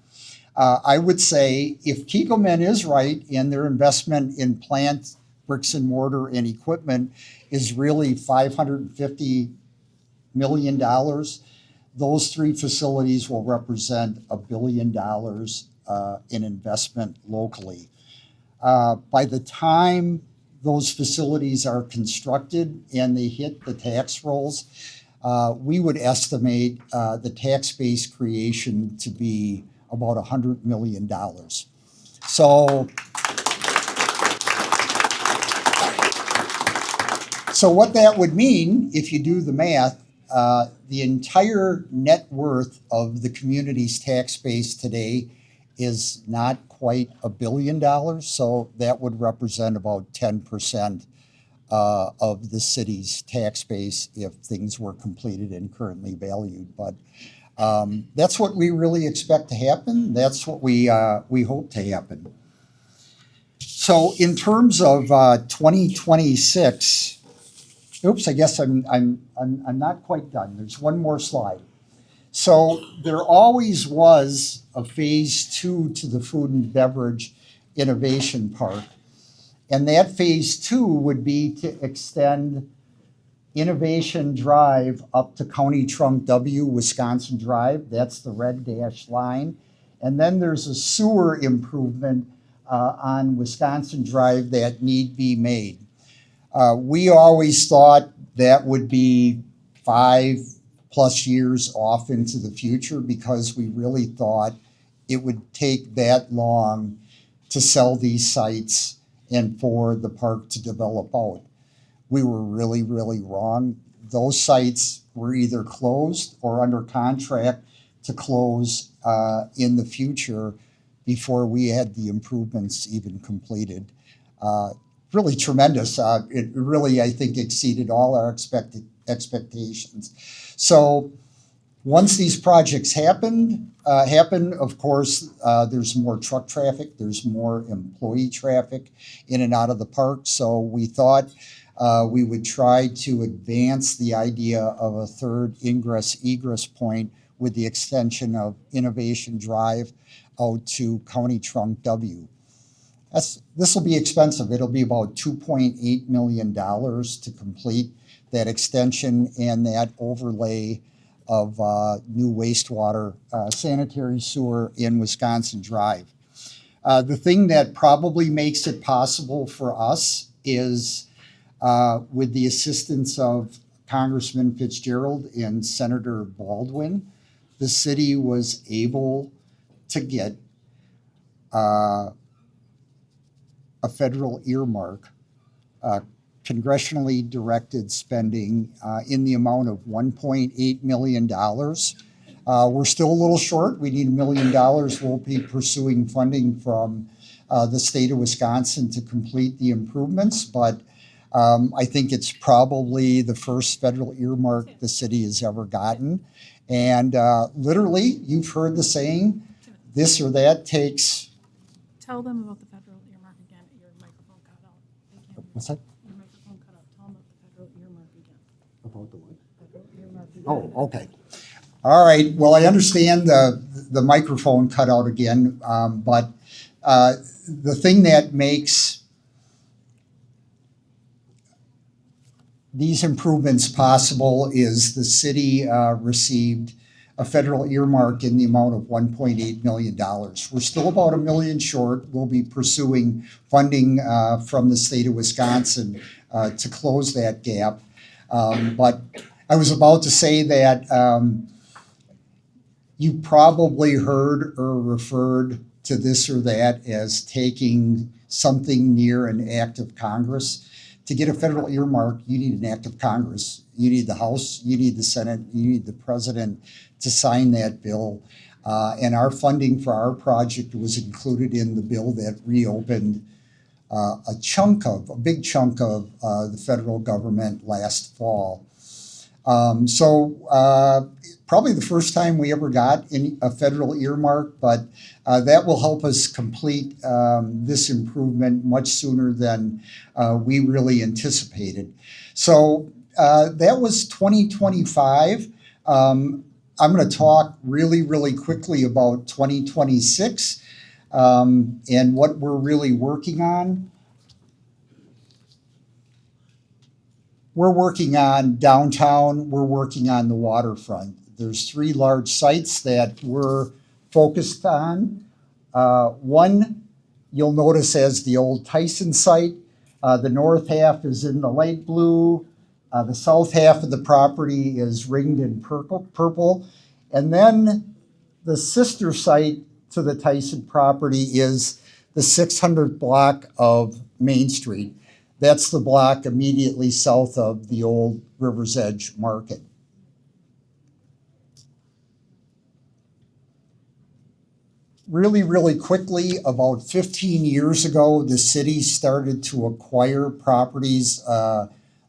I would say if Kiekelman is right and their investment in plant, bricks and mortar, and equipment is really $550 million, those 3 facilities will represent $1 billion in investment locally. By the time those facilities are constructed and they hit the tax rolls, we would estimate the tax base creation to be about $100 million. So what that would mean, if you do the math, the entire net worth of the community's tax base today is not quite $1 billion. So that would represent about 10% of the city's tax base if things were completed and currently valued. But that's what we really expect to happen. That's what we hope to happen. So in terms of 2026, oops, I guess I'm not quite done. There's one more slide. So there always was a phase 2 to the Food and Beverage Innovation Park. And that phase 2 would be to extend Innovation Drive up to County Trunk W, Wisconsin Drive. That's the red dashed line. And then there's a sewer improvement on Wisconsin Drive that need be made. We always thought that would be 5+ years off into the future because we really thought it would take that long to sell these sites and for the park to develop out. We were really, really wrong. Those sites were either closed or under contract to close in the future before we had the improvements even completed. Really tremendous. It really, I think, exceeded all our expectations. So once these projects happen, of course, there's more truck traffic, there's more employee traffic in and out of the park. So we thought we would try to advance the idea of a third ingress-egress point with the extension of Innovation Drive out to County Trunk W. This will be expensive. It'll be about $2.8 million to complete that extension and that overlay of new wastewater sanitary sewer in Wisconsin Drive. The thing that probably makes it possible for us is with the assistance of Congressman Fitzgerald and Senator Baldwin, the city was able to get a federal earmark, congressionally directed spending in the amount of $1.8 million. We're still a little short. We need $1 million. We'll be pursuing funding from the state of Wisconsin to complete the improvements, but I think it's probably the first federal earmark the city has ever gotten. And literally, you've heard the saying, this or that takes. Tell them about the federal earmark again. Your microphone cut out. They can't hear What's that? Your microphone cut out. Tell them about the federal earmark again. About the what? Federal earmark again. Oh, okay. All right. Well, I understand the microphone cut out again, but the thing that makes these improvements possible is the city received a federal earmark in the amount of $1.8 million. We're still about $1 million short. We'll be pursuing funding from the state of Wisconsin to close that gap. But I was about to say that you probably heard or referred to this or that as taking something near an act of Congress. To get a federal earmark, you need an act of Congress. You need the House, you need the Senate, you need the President to sign that bill. And our funding for our project was included in the bill that reopened a big chunk of the federal government last fall. Probably the first time we ever got a federal earmark, but that will help us complete this improvement much sooner than we really anticipated. So that was 2025. I'm going to talk really, really quickly about 2026 and what we're really working on. We're working on downtown. We're working on the waterfront. There's 3 large sites that we're focused on. One you'll notice as the old Tyson site. The north half is in the light blue. The south half of the property is ringed in purple. And then the sister site to the Tyson property is the 600th block of Main Street. That's the block immediately south of the old River's Edge Market. Really, really quickly, about 15 years ago, the city started to acquire properties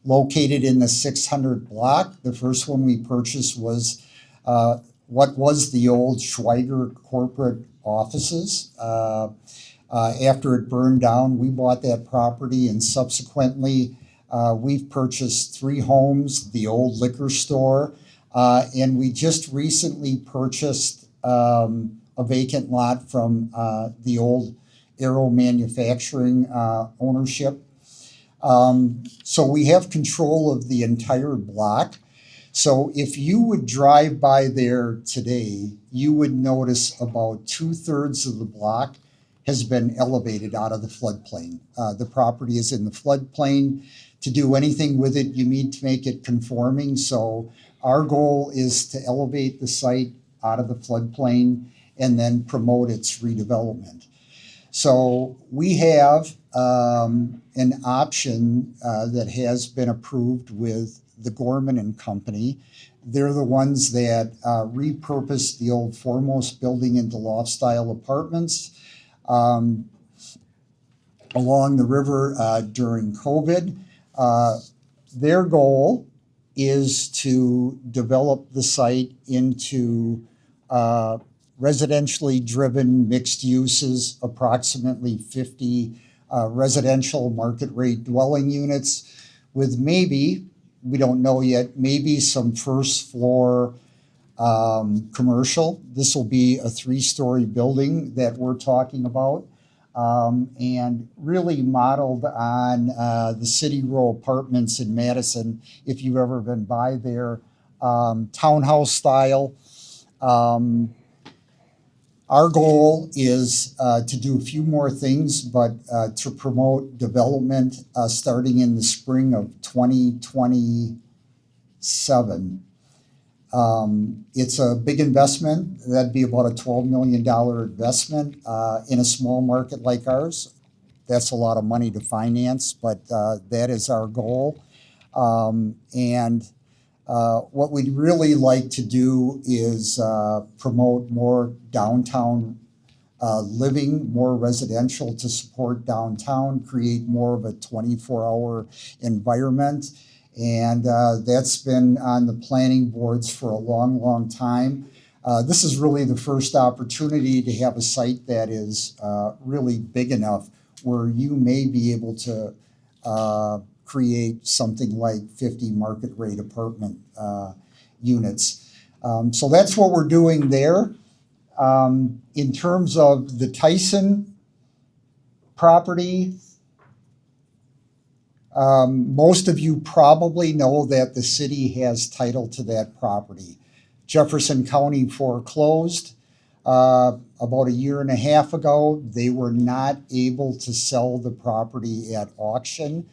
located in the 600 block. The first one we purchased was what was the old Schweiger corporate offices. After it burned down, we bought that property, and subsequently we've purchased 3 homes, the old liquor store, and we just recently purchased a vacant lot from the old Aero Manufacturing ownership. So we have control of the entire block. So if you would drive by there today, you would notice about 2/3 of the block has been elevated out of the floodplain. The property is in the floodplain. To do anything with it, you need to make it conforming. So our goal is to elevate the site out of the floodplain and then promote its redevelopment. So we have an option that has been approved with the Gorman and Company. They're the ones that repurposed the old Foremost building into loft-style apartments along the river during COVID. Their goal is to develop the site into residentially driven mixed uses, approximately 50 residential market rate dwelling units with maybe, we don't know yet, maybe some first floor commercial. This will be a 3-story building that we're talking about. And really modeled on the City Row Apartments in Madison, if you've ever been by there, townhouse style. Our goal is to do a few more things, but to promote development starting in the spring of 2027. It's a big investment. That'd be about a $12 million investment in a small market like ours. That's a lot of money to finance, but that is our goal. What we'd really like to do is promote more downtown living, more residential to support downtown, create more of a 24-hour environment. And that's been on the planning boards for a long, long time. This is really the first opportunity to have a site that is really big enough where you may be able to create something like 50 market rate apartment units. So that's what we're doing there. In terms of the Tyson property, most of you probably know that the city has title to that property. Jefferson County foreclosed about a year and a half ago. They were not able to sell the property at auction.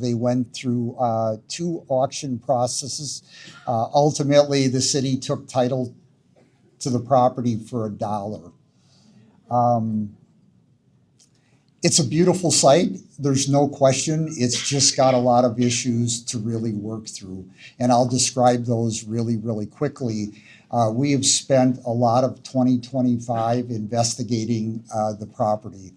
They went through 2 auction processes. Ultimately, the city took title to the property for $1. It's a beautiful site. There's no question. It's just got a lot of issues to really work through. And I'll describe those really, really quickly. We have spent a lot of 2025 investigating the property.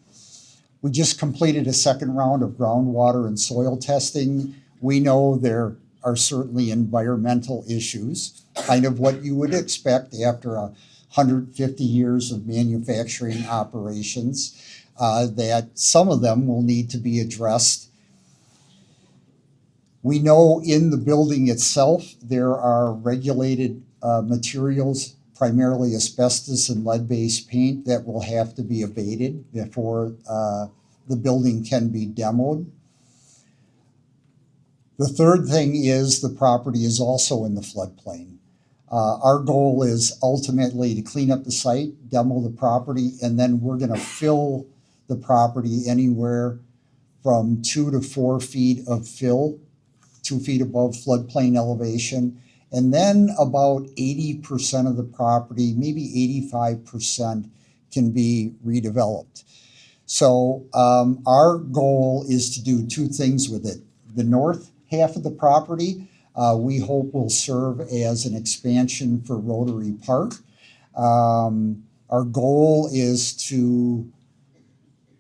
We just completed a second round of groundwater and soil testing. We know there are certainly environmental issues, kind of what you would expect after 150 years of manufacturing operations. That some of them will need to be addressed. We know in the building itself there are regulated materials, primarily asbestos and lead-based paint, that will have to be abated before the building can be demoed. The third thing is the property is also in the floodplain. Our goal is ultimately to clean up the site, demo the property, and then we're going to fill the property anywhere from 2 to 4 feet of fill, 2 feet above floodplain elevation. And then about 80% of the property, maybe 85%, can be redeveloped. So our goal is to do 2 things with it. The north half of the property, we hope will serve as an expansion for Rotary Park. Our goal is to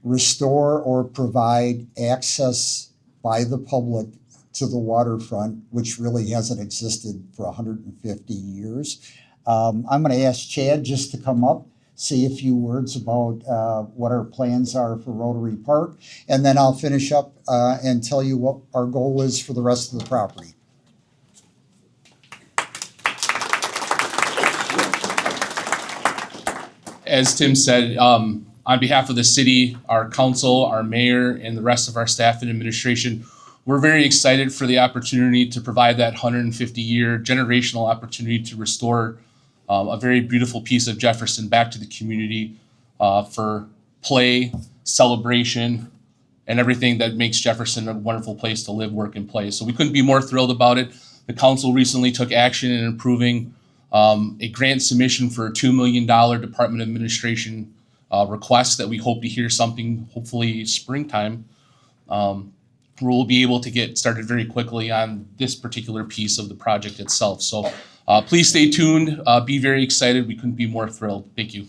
restore or provide access by the public to the waterfront, which really hasn't existed for 150 years. I'm going to ask Chad just to come up, say a few words about what our plans are for Rotary Park, and then I'll finish up and tell you what our goal is for the rest of the property. As Tim said, on behalf of the city, our council, our mayor, and the rest of our staff and administration, we're very excited for the opportunity to provide that 150-year generational opportunity to restore a very beautiful piece of Jefferson back to the community for play, celebration, and everything that makes Jefferson a wonderful place to live, work, and play. So we couldn't be more thrilled about it. The council recently took action in approving a grant submission for a $2 million Department of Administration request that we hope to hear something hopefully springtime. We'll be able to get started very quickly on this particular piece of the project itself. So please stay tuned, be very excited. We couldn't be more thrilled. Thank you.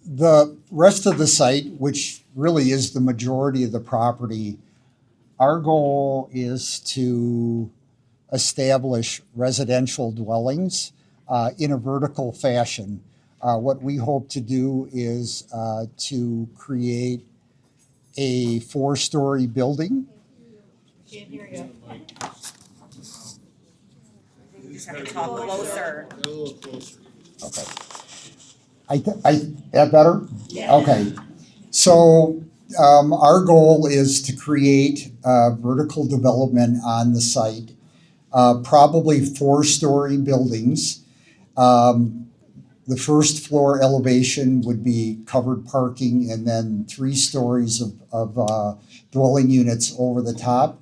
The rest of the site, which really is the majority of the property, our goal is to establish residential dwellings in a vertical fashion. What we hope to do is to create a 4-story building. Can't hear you. You just have to talk closer. A little closer. Okay. That better? Yeah. Okay. So our goal is to create vertical development on the site, probably 4-story buildings. The first floor elevation would be covered parking and then 3 stories of dwelling units over the top.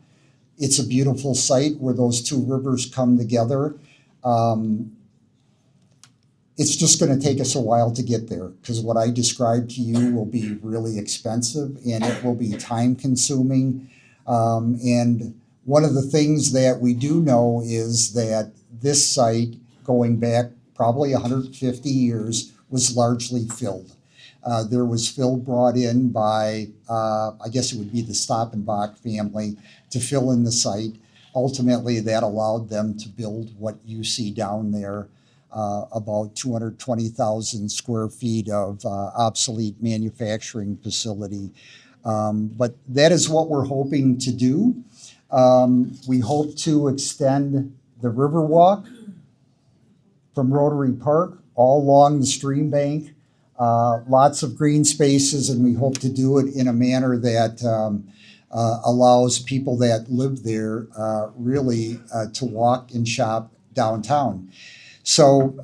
It's a beautiful site where those two rivers come together. It's just going to take us a while to get there because what I described to you will be really expensive and it will be time consuming. And one of the things that we do know is that this site, going back probably 150 years, was largely filled. There was fill brought in by, I guess it would be the Stoppenbach family, to fill in the site. Ultimately, that allowed them to build what you see down there. About 220,000 square feet of obsolete manufacturing facility. But that is what we're hoping to do. We hope to extend the Riverwalk from Rotary Park all along the stream bank. Lots of green spaces, and we hope to do it in a manner that allows people that live there really to walk and shop downtown. So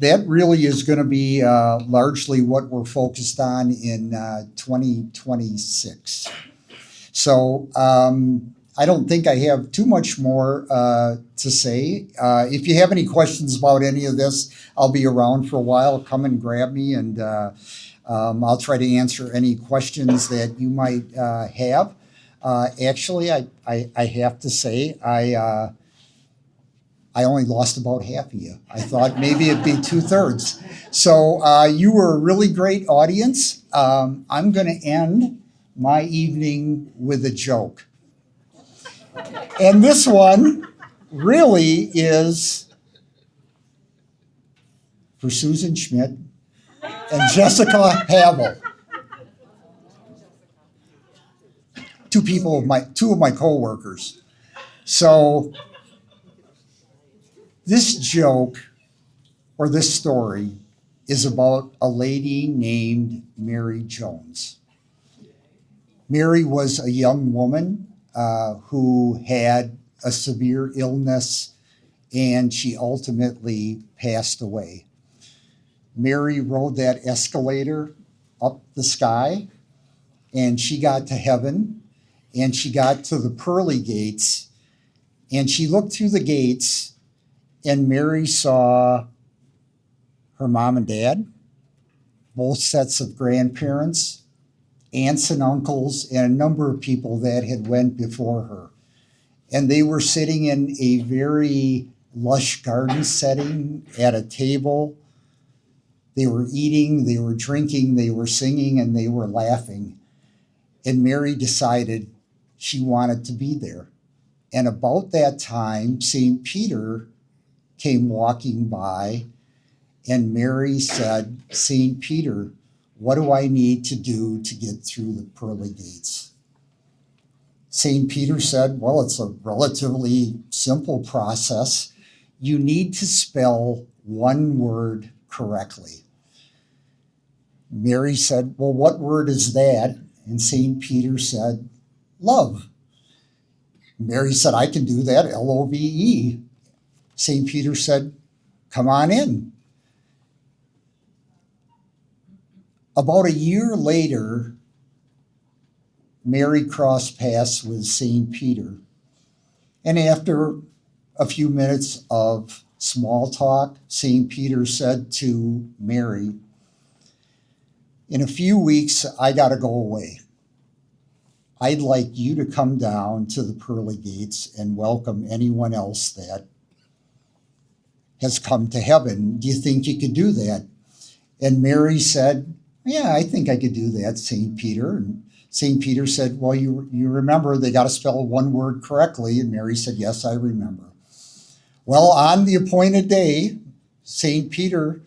that really is going to be largely what we're focused on in 2026. So I don't think I have too much more to say. If you have any questions about any of this, I'll be around for a while. Come and grab me, and I'll try to answer any questions that you might have. Actually, I have to say, I only lost about half of you. I thought maybe it'd be 2/3. So you were a really great audience. I'm going to end my evening with a joke. And this one really is for Susan Schmidt and Jessica Havel. Two of my coworkers. So this joke or this story is about a lady named Mary Jones. Mary was a young woman who had a severe illness, and she ultimately passed away. Mary rode that escalator up the sky, and she got to heaven, and she got to the pearly gates, and she looked through the gates, and Mary saw her mom and dad, both sets of grandparents, aunts and uncles, and a number of people that had went before her. And they were sitting in a very lush garden setting at a table. They were eating, they were drinking, they were singing, and they were laughing. And Mary decided she wanted to be there. And about that time, St. Peter came walking by, and Mary said, "St. Peter, what do I need to do to get through the pearly gates?" St. Peter said, "Well, it's a relatively simple process. You need to spell one word correctly." Mary said, "Well, what word is that?" And St. Peter said, "Love." Mary said, I can do that, LOVE. St. Peter said, come on in. About a year later, Mary crossed paths with St. Peter. And after a few minutes of small talk, St. Peter said to Mary, in a few weeks, I got to go away. I'd like you to come down to the pearly gates and welcome anyone else that has come to heaven. Do you think you could do that? And Mary said, yeah, I think I could do that, St. Peter. And St. Peter said, well, you remember they got to spell one word correctly. And Mary said, yes, I remember. Well, on the appointed day, St. Peter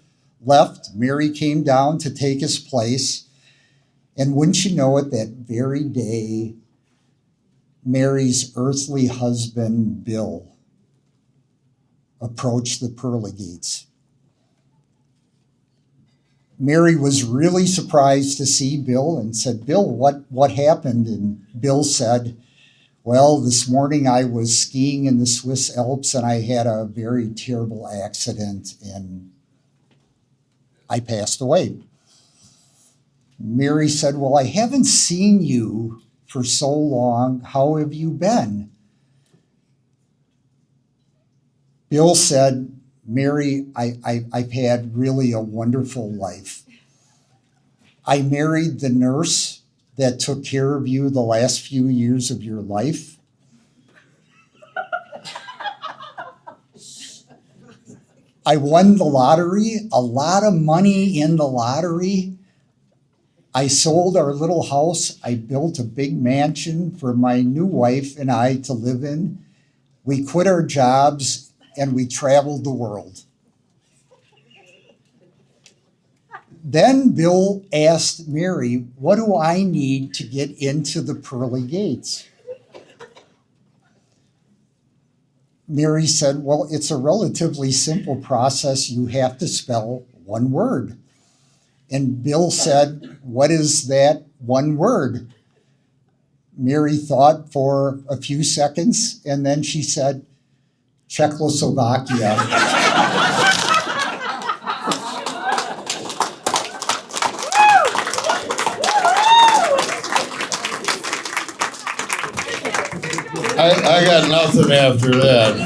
left. Mary came down to take his place. And wouldn't you know it, that very day, Mary's earthly husband, Bill, approached the pearly gates. Mary was really surprised to see Bill and said, Bill, what happened? And Bill said, well, this morning I was skiing in the Swiss Alps and I had a very terrible accident and I passed away. Mary said, well, I haven't seen you for so long. How have you been? Bill said, Mary, I've had really a wonderful life. I married the nurse that took care of you the last few years of your life. I won the lottery, a lot of money in the lottery. I sold our little house. I built a big mansion for my new wife and I to live in. We quit our jobs and we traveled the world. Then Bill asked Mary, what do I need to get into the pearly gates? Mary said, well, it's a relatively simple process. You have to spell one word. And Bill said, what is that one word? Mary thought for a few seconds, and then she said, Czechoslovakia. I got nothing after that.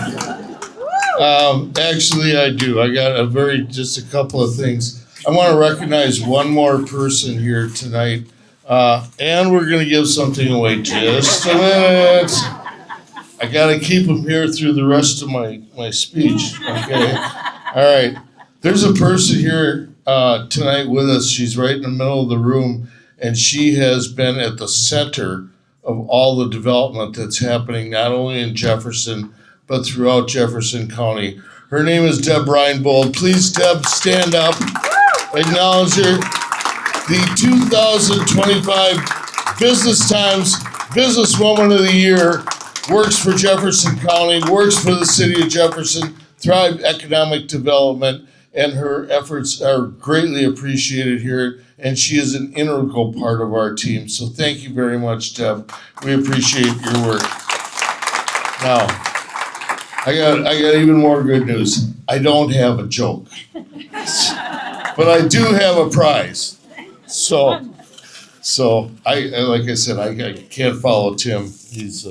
Actually, I do. I got just a couple of things. I want to recognize one more person here tonight, and we're going to give something away. Just a minute. I got to keep him here through the rest of my speech. Okay. All right. There's a person here tonight with us. She's right in the middle of the room, and she has been at the center of all the development that's happening, not only in Jefferson, but throughout Jefferson County. Her name is Deb Reinbold. Please, Deb, stand up. Acknowledge her. The 2025 Business Times Businesswoman of the Year, works for Jefferson County, works for the city of Jefferson, Thrive Economic Development, and her efforts are greatly appreciated here, and she is an integral part of our team. So thank you very much, Deb. We appreciate your work. Now, I got even more good news. I don't have a joke, but I do have a prize. So I like I said, I can't follow Tim. He's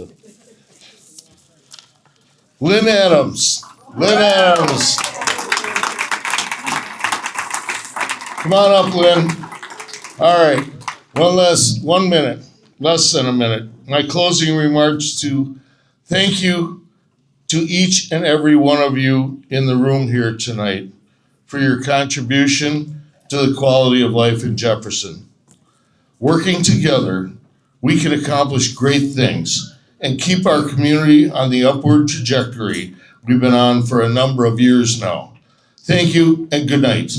Lynn Adams. Lynn Adams. Come on up, Lynn. All right. One minute, less than a minute. My closing remarks to thank you to each and every one of you in the room here tonight for your contribution to the quality of life in Jefferson. Working together, we can accomplish great things and keep our community on the upward trajectory we've been on for a number of years now. Thank you and good night.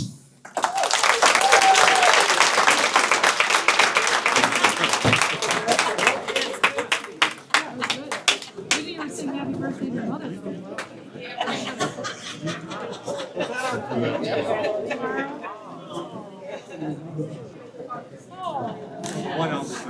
You didn't even sing happy birthday to your mother. One else.